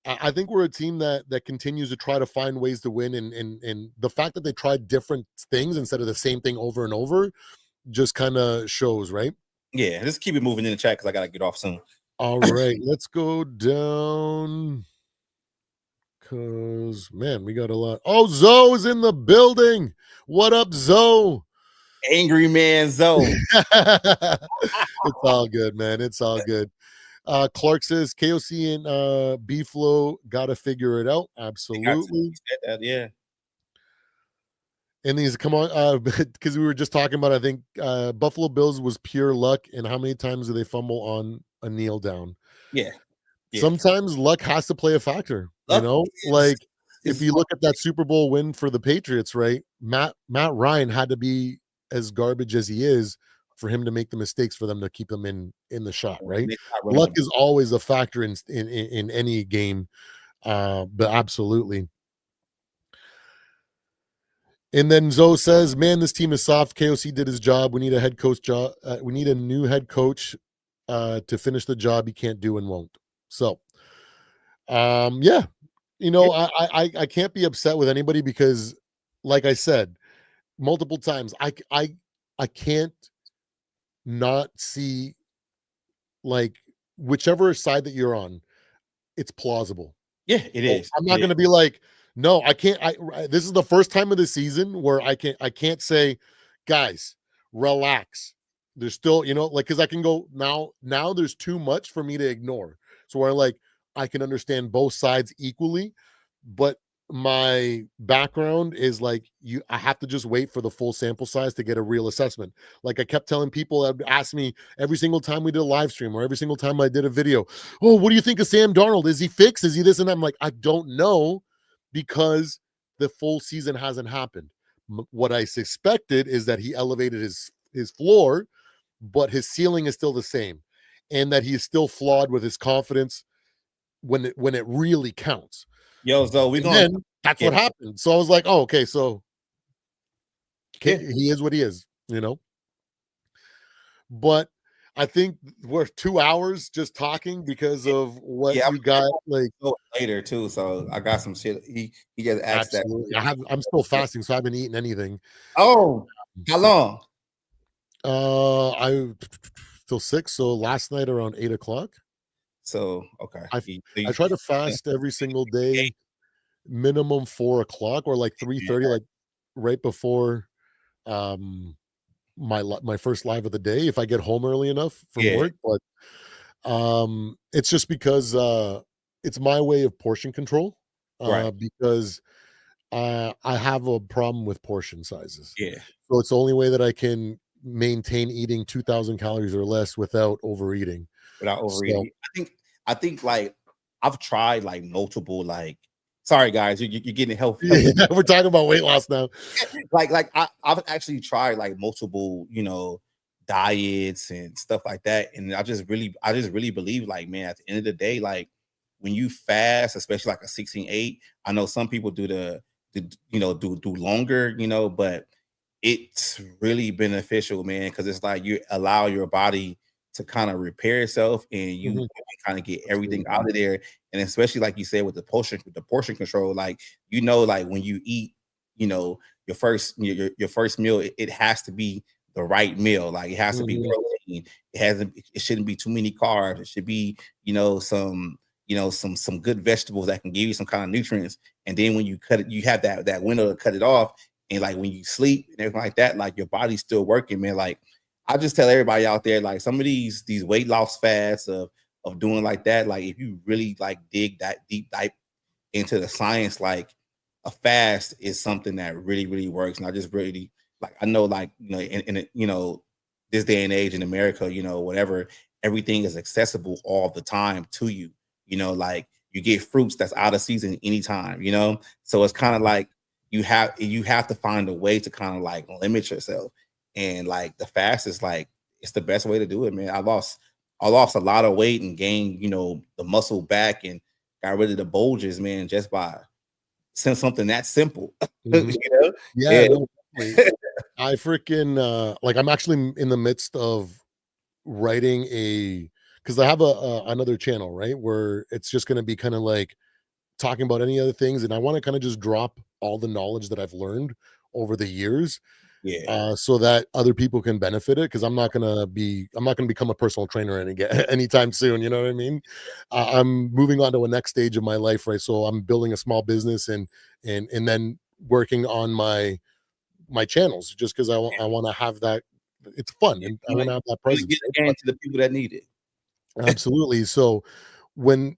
I think we're a team that continues to try to find ways to win, and the fact that they tried different things instead of the same thing over and over just kind of shows, right? Yeah, just keep it moving in the chat because I gotta get off soon. All right, let's go down because man, we got a lot. Oh, Zoe's in the building. What up, Zoe? Angry Man Zoe. It's all good, man. It's all good. Clark says KOC and B Flow gotta figure it out. They got to. Absolutely. He said that, yeah. And these come on, because we were just talking about, I think Buffalo Bills was pure luck, and how many times do they fumble on a kneel down? Yeah. Yeah. Sometimes luck has to play a factor, Luck like if is you look at that Super Bowl win for the Patriots, right? Matt Ryan had to be as garbage as he is for him to make the mistakes for them to keep him in the shot, right? they start running Luck the is always a factor in any game, but absolutely. And then Zoe says, "Man, this team is soft. KOC did his job. We need a head coach job. We need a new head coach to finish the job he can't do and won't." So, yeah, I can't be upset with anybody because, like I said multiple times, I can't not see, like, whichever side that you're on, it's plausible. Yeah, it So is. I'm not going to be like, no, I can't. This is the first time of the season where I can't say, guys, relax. There's still, like, because I can go now. Now there's too much for me to ignore. So where like I can understand both sides equally, but my background is like I have to just wait for the full sample size to get a real assessment. Like I kept telling people that would ask me every single time we did a live stream or every single time I did a video, oh, what do you think of Sam Darnold? Is he fixed? Is he this and that? I'm like, I don't know because the full season hasn't happened. What I suspected is that he elevated his floor, but his ceiling is still the same, and that he is still flawed with his confidence when it really counts. Yo, Zoe, we're And going then that's yeah. what happened. So I was like, oh, okay, so Yeah. he is what he is. But I think we're 2 hours just talking because of what Yeah, you got. Like, later too. So I got some shit. He just asked that. absolutely, I'm still fasting, so I haven't eaten anything. Oh, how long? I till 6. So last night around 8 o'clock. So okay. I try to fast every single day, minimum 4 o'clock or like 3:30, like right before my first live of the day if I get home early enough from Yeah, work. But it's just because it's my way of portion control, right. because I have a problem with portion sizes. Yeah, So it's the only way that I can maintain eating 2,000 calories or less without overeating. without So overeating. I think like I've tried like multiple like. Sorry guys, you're getting healthy. yeah, we're talking about weight loss now. like I've actually tried like multiple diets and stuff like that, and I just really believe like, man, at the end of the day, like when you fast, especially like a 16-8, I know some people do do longer, but it's really beneficial, man, because it's like you allow your body to kind of repair itself and you Mhm. kind of get everything Absolutely. out of there. And especially like you said with the portion control, like like when you eat, your first meal, it has to be the right meal. Like it has to be Mhm. protein. It shouldn't be too many carbs. It should be, some good vegetables that can give you some kind of nutrients. And then when you cut it, you have that window to cut it off. And like when you sleep and everything like that, like your body's still working, man. Like I just tell everybody out there, like some of these weight loss fasts of doing like that, like if you really like dig that deep dive into the science, like a fast is something that really, really works. And I just really like I know, like, in this day and age in America, whatever, everything is accessible all the time to you. Like you get fruits that's out of season anytime, So it's kind of like you have to find a way to kind of like limit yourself. And like the fast is like it's the best way to do it, man. I lost a lot of weight and gained, the muscle back and got rid of the bulges, man, just by since something that simple. you Mhm. know? Yeah, Yeah. no, definitely. I freaking, like, I'm actually in the midst of writing because I have another channel, right, where it's just gonna be kinda like talking about any other things, and I wanna kinda just drop all the knowledge that I've learned over the years, Yeah. so that other people can benefit it. Because I'm not gonna become a personal trainer anytime soon, you know what I mean? I'm moving on to a next stage of my life, right? So I'm building a small business and then working on my channels just because I wanna have that. It's fun, Yeah. and I You wanna wanna have that you wanna presence, get right? the game to the people that need it. Absolutely. So when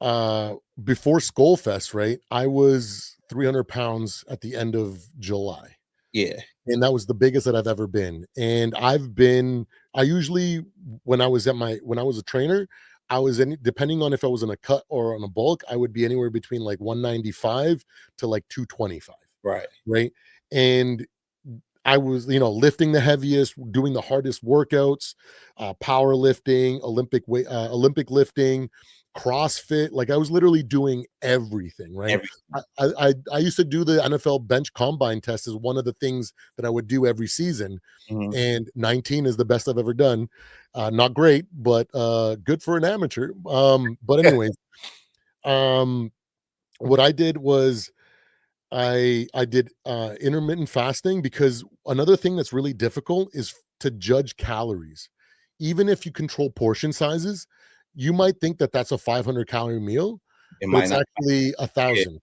uh before Skullfest, right, I was 300 pounds at the end of July. Yeah. And that was the biggest that I've ever been. And I usually, when I was a trainer, I was depending on if I was in a cut or on a bulk, I would be anywhere between like 195 to like 225. Right. Right. And I was, lifting the heaviest, doing the hardest workouts, powerlifting, Olympic lifting, CrossFit. Like I was literally doing everything, right? Every I used to do the NFL bench combine test as one of the things that I would do every season, Mhm. and 19 is the best I've ever done. Not great, but good for an amateur. But anyways, um, what I did was I did, intermittent fasting because another thing that's really difficult is to judge calories. Even if you control portion sizes, you might think that that's a 500 calorie meal, It but might it's not. actually a Yeah. thousand.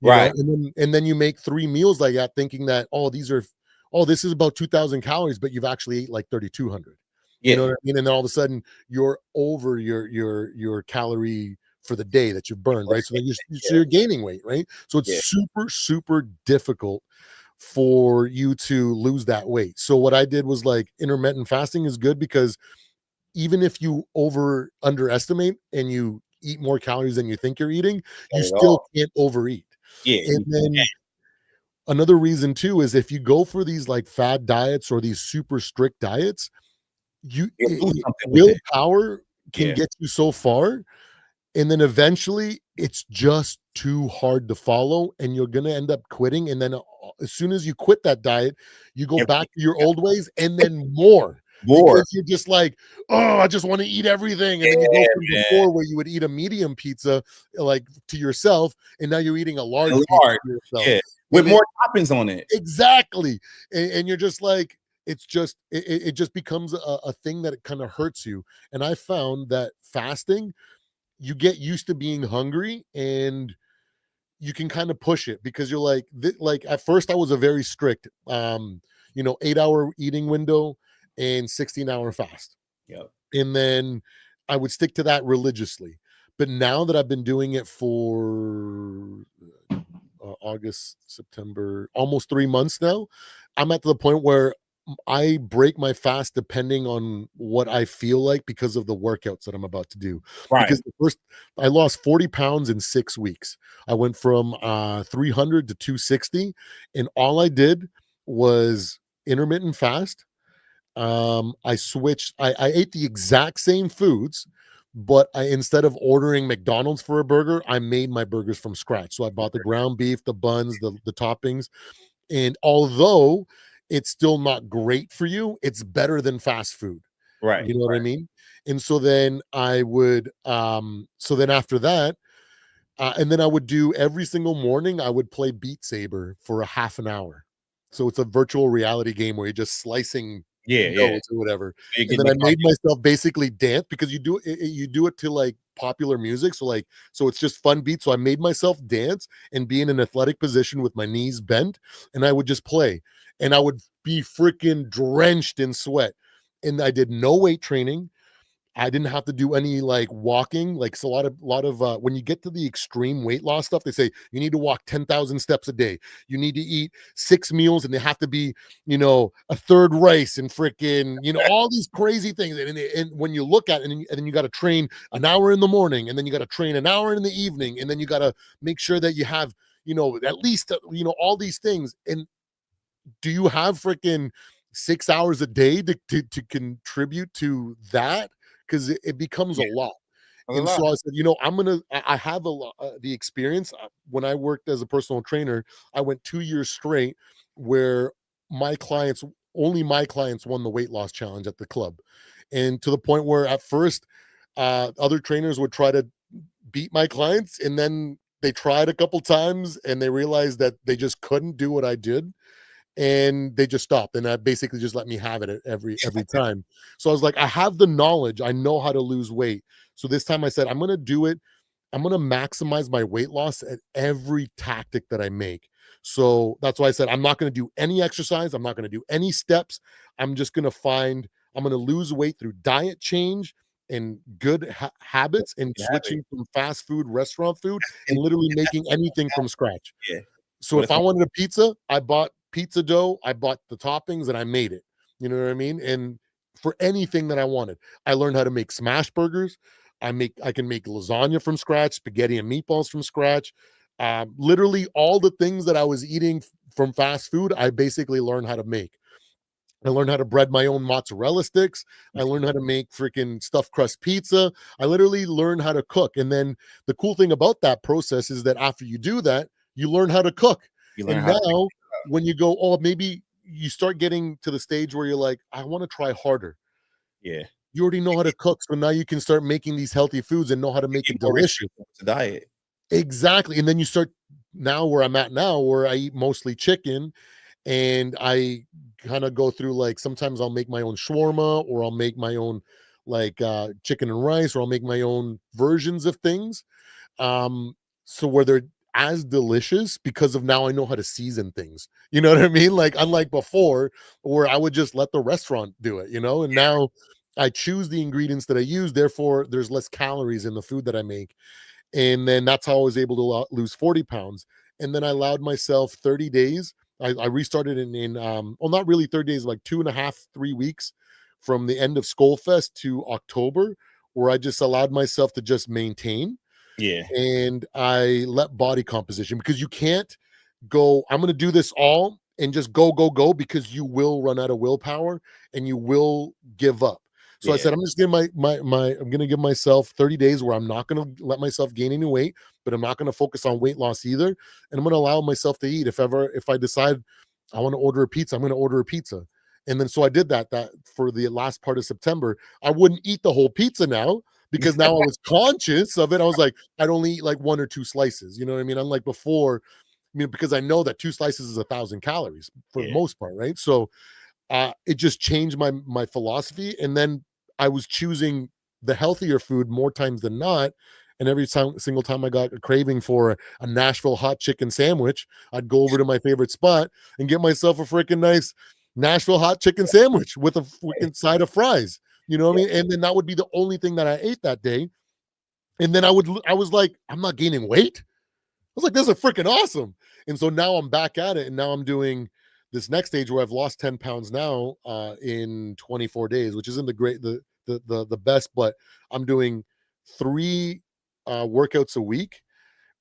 Right. And then you make 3 meals like that thinking that, "Oh, this is about 2,000 calories," but you've actually ate like 3,200. You know Yeah. what I mean? And then all of a sudden, you're over your calorie for the day that you've burned, right? So then Yeah. you're gaining weight, right? So it's Yeah. super, super difficult for you to lose that weight. So what I did was, like, intermittent fasting is good because even if you underestimate and you eat more calories than you think you're eating, Cut you it still off. can't overeat. Yeah. And then another reason too is if you go for these like fad diets or these super strict diets, You'll do something with it. willpower can Yeah. get you so far, and then eventually it's just too hard to follow and you're going to end up quitting, and then as soon as you quit that diet, you go back Everything to your old ways and then more, more. because you're just like, oh, I just want to eat everything, and then you go Yeah, from man. before where you would eat a medium pizza like to yourself, and now you're eating a large And pizza large. to yourself. Yeah. With And then more toppings on it. exactly. And you're just like, it just becomes a thing that it kind of hurts you. And I found that fasting, you get used to being hungry and you can kind of push it because you're like, like at first I was a very strict 8-hour eating window and 16-hour fast. Yep. And then I would stick to that religiously. But now that I've been doing it for August, September, almost 3 months now, I'm at the point where I break my fast depending on what I feel like because of the workouts that I'm about to do. Right. Because I lost 40 pounds in 6 weeks. I went from 300 to 260, and all I did was intermittent fast. I ate the exact same foods, but instead of ordering McDonald's for a burger, I made my burgers from scratch. So I bought the ground beef, the buns, the toppings, and although it's still not great for you, it's better than fast food. Right. You know what I mean? And so then after that, and then I would do every single morning, I would play Beat Saber for a half an hour. So it's a virtual reality game where you're just slicing Yeah, yeah. notes or whatever. You're And getting then the I made cardio. myself basically dance because you do it to like popular music. So like so it's just fun beats. So I made myself dance and be in an athletic position with my knees bent, and I would just play. And I would be freaking drenched in sweat. And I did no weight training. I didn't have to do any like walking. Like it's a lot of when you get to the extreme weight loss stuff, they say you need to walk 10,000 steps a day. You need to eat 6 meals and they have to be, a third rice and freaking, all these crazy things. And when you look at it, and then you got to train an hour in the morning, and then you got to train an hour in the evening, and then you got to make sure that you have, at least, all these things. And do you have freaking 6 hours a day to contribute to that? Because it becomes a Yeah, lot. that's a And lot. so I said, I have a lot the experience. When I worked as a personal trainer, I went 2 years straight where my clients, only my clients, won the weight loss challenge at the club. And to the point where at first, other trainers would try to beat my clients, and then they tried a couple times and they realized that they just couldn't do what I did, and they just stopped, and that basically just let me have it every time. So I was like, I have the knowledge, I know how to lose weight. So this time I said, I'm going to do it. I'm going to maximize my weight loss at every tactic that I make. So that's why I said I'm not going to do any exercise, I'm not going to do any steps. I'm going to lose weight through diet change and good habits, and You have it. switching from fast food, restaurant food, and And literally that's making anything from scratch. yeah. So What if it's I gonna wanted a pizza, I bought pizza dough, I bought the toppings, and I made it. You know what I mean? And for anything that I wanted, I learned how to make smash burgers. I can make lasagna from scratch, spaghetti and meatballs from scratch. Literally all the things that I was eating from fast food, I basically learned how to make. I learned how to bread my own mozzarella sticks. I learned how to make freaking stuffed crust pizza. I literally learned how to cook. And then the cool thing about that process is that after you do that, you learn how to cook. you learn And how to now when you go, oh, maybe you start getting to the stage where you're like, I want to try harder. yeah. You already know how to cook. So now you can start making these healthy foods and know how to You make get it more delicious. restrictions to diet. Exactly. And then you start now where I'm at now, where I eat mostly chicken, and I kind of go through, like, sometimes I'll make my own shawarma, or I'll make my own like chicken and rice, or I'll make my own versions of things. Um, so where they're as delicious because of now I know how to season things. You know what I mean? Like unlike before, where I would just let the restaurant do it, and now I choose the ingredients that I use, therefore there's less calories in the food that I make. And then that's how I was able to lose 40 pounds. And then I allowed myself 30 days. I restarted well, not really 30 days, like 2.5, 3 weeks from the end of Skullfest to October, where I just allowed myself to just maintain, Yeah. and I let body composition, because you can't go, I'm going to do this all and just go, go, go, because you will run out of willpower and you will give up. So I Yeah. said, I'm just giving I'm going to give myself 30 days where I'm not going to let myself gain any weight, but I'm not going to focus on weight loss either. And I'm going to allow myself to eat. If I decide I want to order a pizza, I'm going to order a pizza. And then so I did that for the last part of September. I wouldn't eat the whole pizza now, because now I was conscious of it. I was like, I'd only eat like one or two slices. You know what I mean? Unlike before, because I know that two slices is 1,000 calories for the Yeah. most part, right? So it just changed my philosophy, and then I was choosing the healthier food more times than not. And every single time I got a craving for a Nashville hot chicken sandwich, I'd go over to my favorite spot and get myself a freaking nice Nashville hot chicken sandwich with a freaking side of fries. You know what I Yeah. mean? And then that would be the only thing that I ate that day. And then I was like, I'm not gaining weight. I was like, this is freaking awesome. And so now I'm back at it. And now I'm doing this next stage where I've lost 10 pounds now in 24 days, which isn't the best, but I'm doing three workouts a week,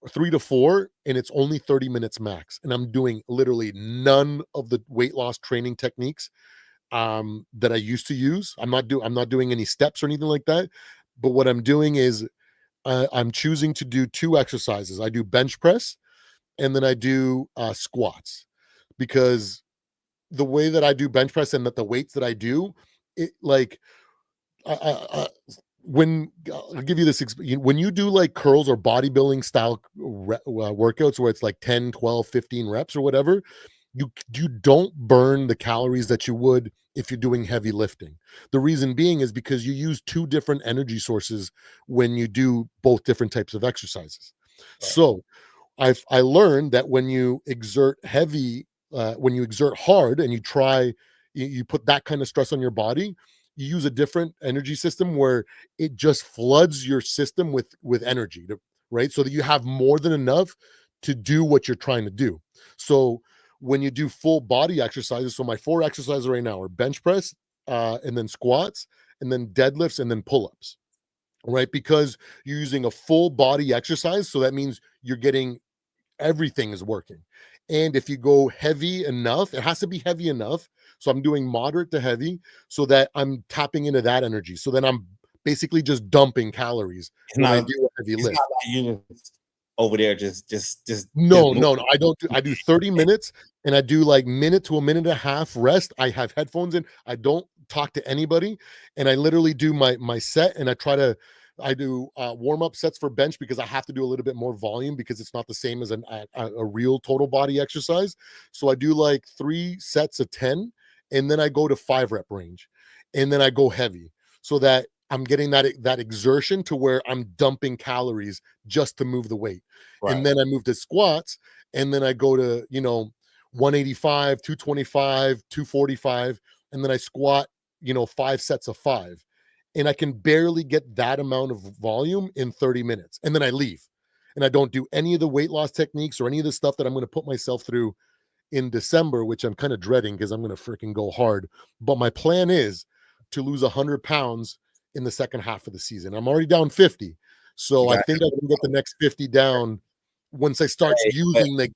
3 to 4, and it's only 30 minutes max. And I'm doing literally none of the weight loss training techniques that I used to use. I'm not doing any steps or anything like that. But what I'm doing is I'm choosing to do two exercises. I do bench press, and then I do squats, because the way that I do bench press and that the weights that I do, it like when I'll give you this when you do like curls or bodybuilding style workouts where it's like 10, 12, 15 reps or whatever, you don't burn the calories that you would if you're doing heavy lifting. The reason being is because you use two different energy sources when you do both different types of exercises. Right. So I learned that when you exert heavy, when you exert hard, and you put that kind of stress on your body, you use a different energy system where it just floods your system with energy, right? So that you have more than enough to do what you're trying to do. So when you do full body exercises, so my four exercises right now are bench press, and then squats, and then deadlifts, and then pull-ups, right? Because you're using a full body exercise, so that means you're getting everything is working. And if you go heavy enough, it has to be heavy enough. So I'm doing moderate to heavy so that I'm tapping into that energy. So then I'm basically just dumping calories It's when I not. do a heavy It's lift. not like you over there just No, moving. no, no. I do 30 minutes, and I do like minute to a minute and a half rest. I have headphones in. I don't talk to anybody, and I literally do my set, and I do warm up sets for bench because I have to do a little bit more volume because it's not the same as a real total body exercise. So I do like 3 sets of 10, and then I go to 5 rep range, and then I go heavy so that I'm getting that exertion to where I'm dumping calories just to move the weight. And Right. then I move to squats, and then I go to, 185, 225, 245, and then I squat, 5 sets of 5. And I can barely get that amount of volume in 30 minutes. And then I leave. And I don't do any of the weight loss techniques or any of the stuff that I'm going to put myself through in December, which I'm kind of dreading because I'm going to freaking go hard. But my plan is to lose 100 pounds in the second half of the season. I'm already down 50. You So I got think I can get the next 50 down once I start but using like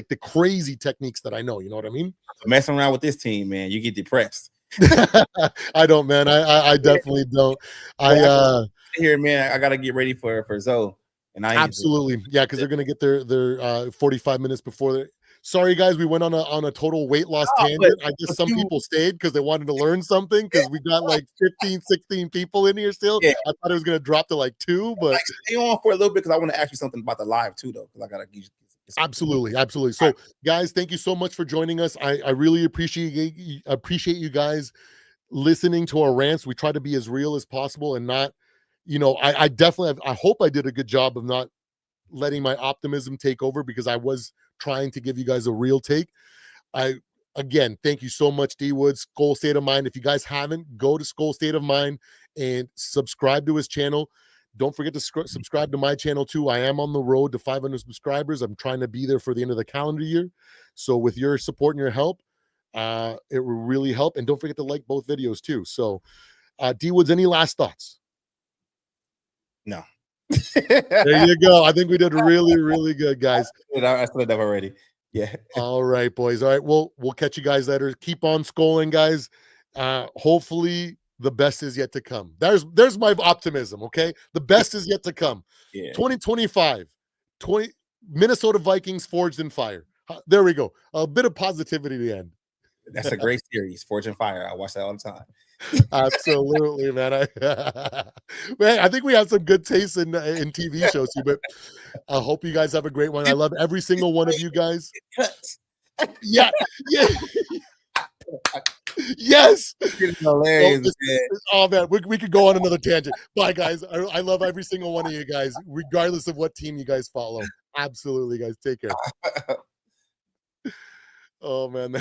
the crazy techniques that I know. You know what I mean? messing around with this team, man, you get depressed. I don't, man. I definitely don't. But I I here, man, I gotta get ready for Zoe, and I need to. Absolutely. Yeah, because they're gonna get their 45 minutes before they sorry guys, we went on a total weight loss No, but, tangent. I guess but some you, people stayed because they wanted to learn something because we got like 15, 16 people in here still. yeah, I thought it was gonna drop to like 2, but like stay on for a little bit because I want to ask you something about the live too, though, because I gotta get some. absolutely, absolutely. All right, So guys, thank you so much for joining us. I really appreciate you guys listening to our rants. We try to be as real as possible and not, I definitely I hope I did a good job of not letting my optimism take over because I was trying to give you guys a real take. I Again, thank you so much, D Woods. Skull State of Mind. If you guys haven't, go to Skull State of Mind and subscribe to his channel. Don't forget to subscribe to my channel too. I am on the road to 500 subscribers. I'm trying to be there for the end of the calendar year. So with your support and your help, it will really help. And don't forget to like both videos too. So, D Woods, any last thoughts? no. There you go. I think we did really, really good, guys. I said that already. Yeah. All right, boys. All right. We'll catch you guys later. Keep on scoring, guys. Hopefully the best is yet to come. There's my optimism. Okay. The best is yet to come. Yeah. 2025, 20 Minnesota Vikings forged in fire. There we go. A bit of positivity to the end. That's a great series, Fortune Fire. I watch that all the time. Absolutely, man. Man, I think we have some good taste in TV shows too, but I hope you guys have a great one. I love every single one of you guys. Yeah, yeah, yes. It's hilarious, Oh man, we could go on another tangent. Bye, guys. I love every single one of you guys, regardless of what team you guys follow. Absolutely, guys. Take care. man. Oh man.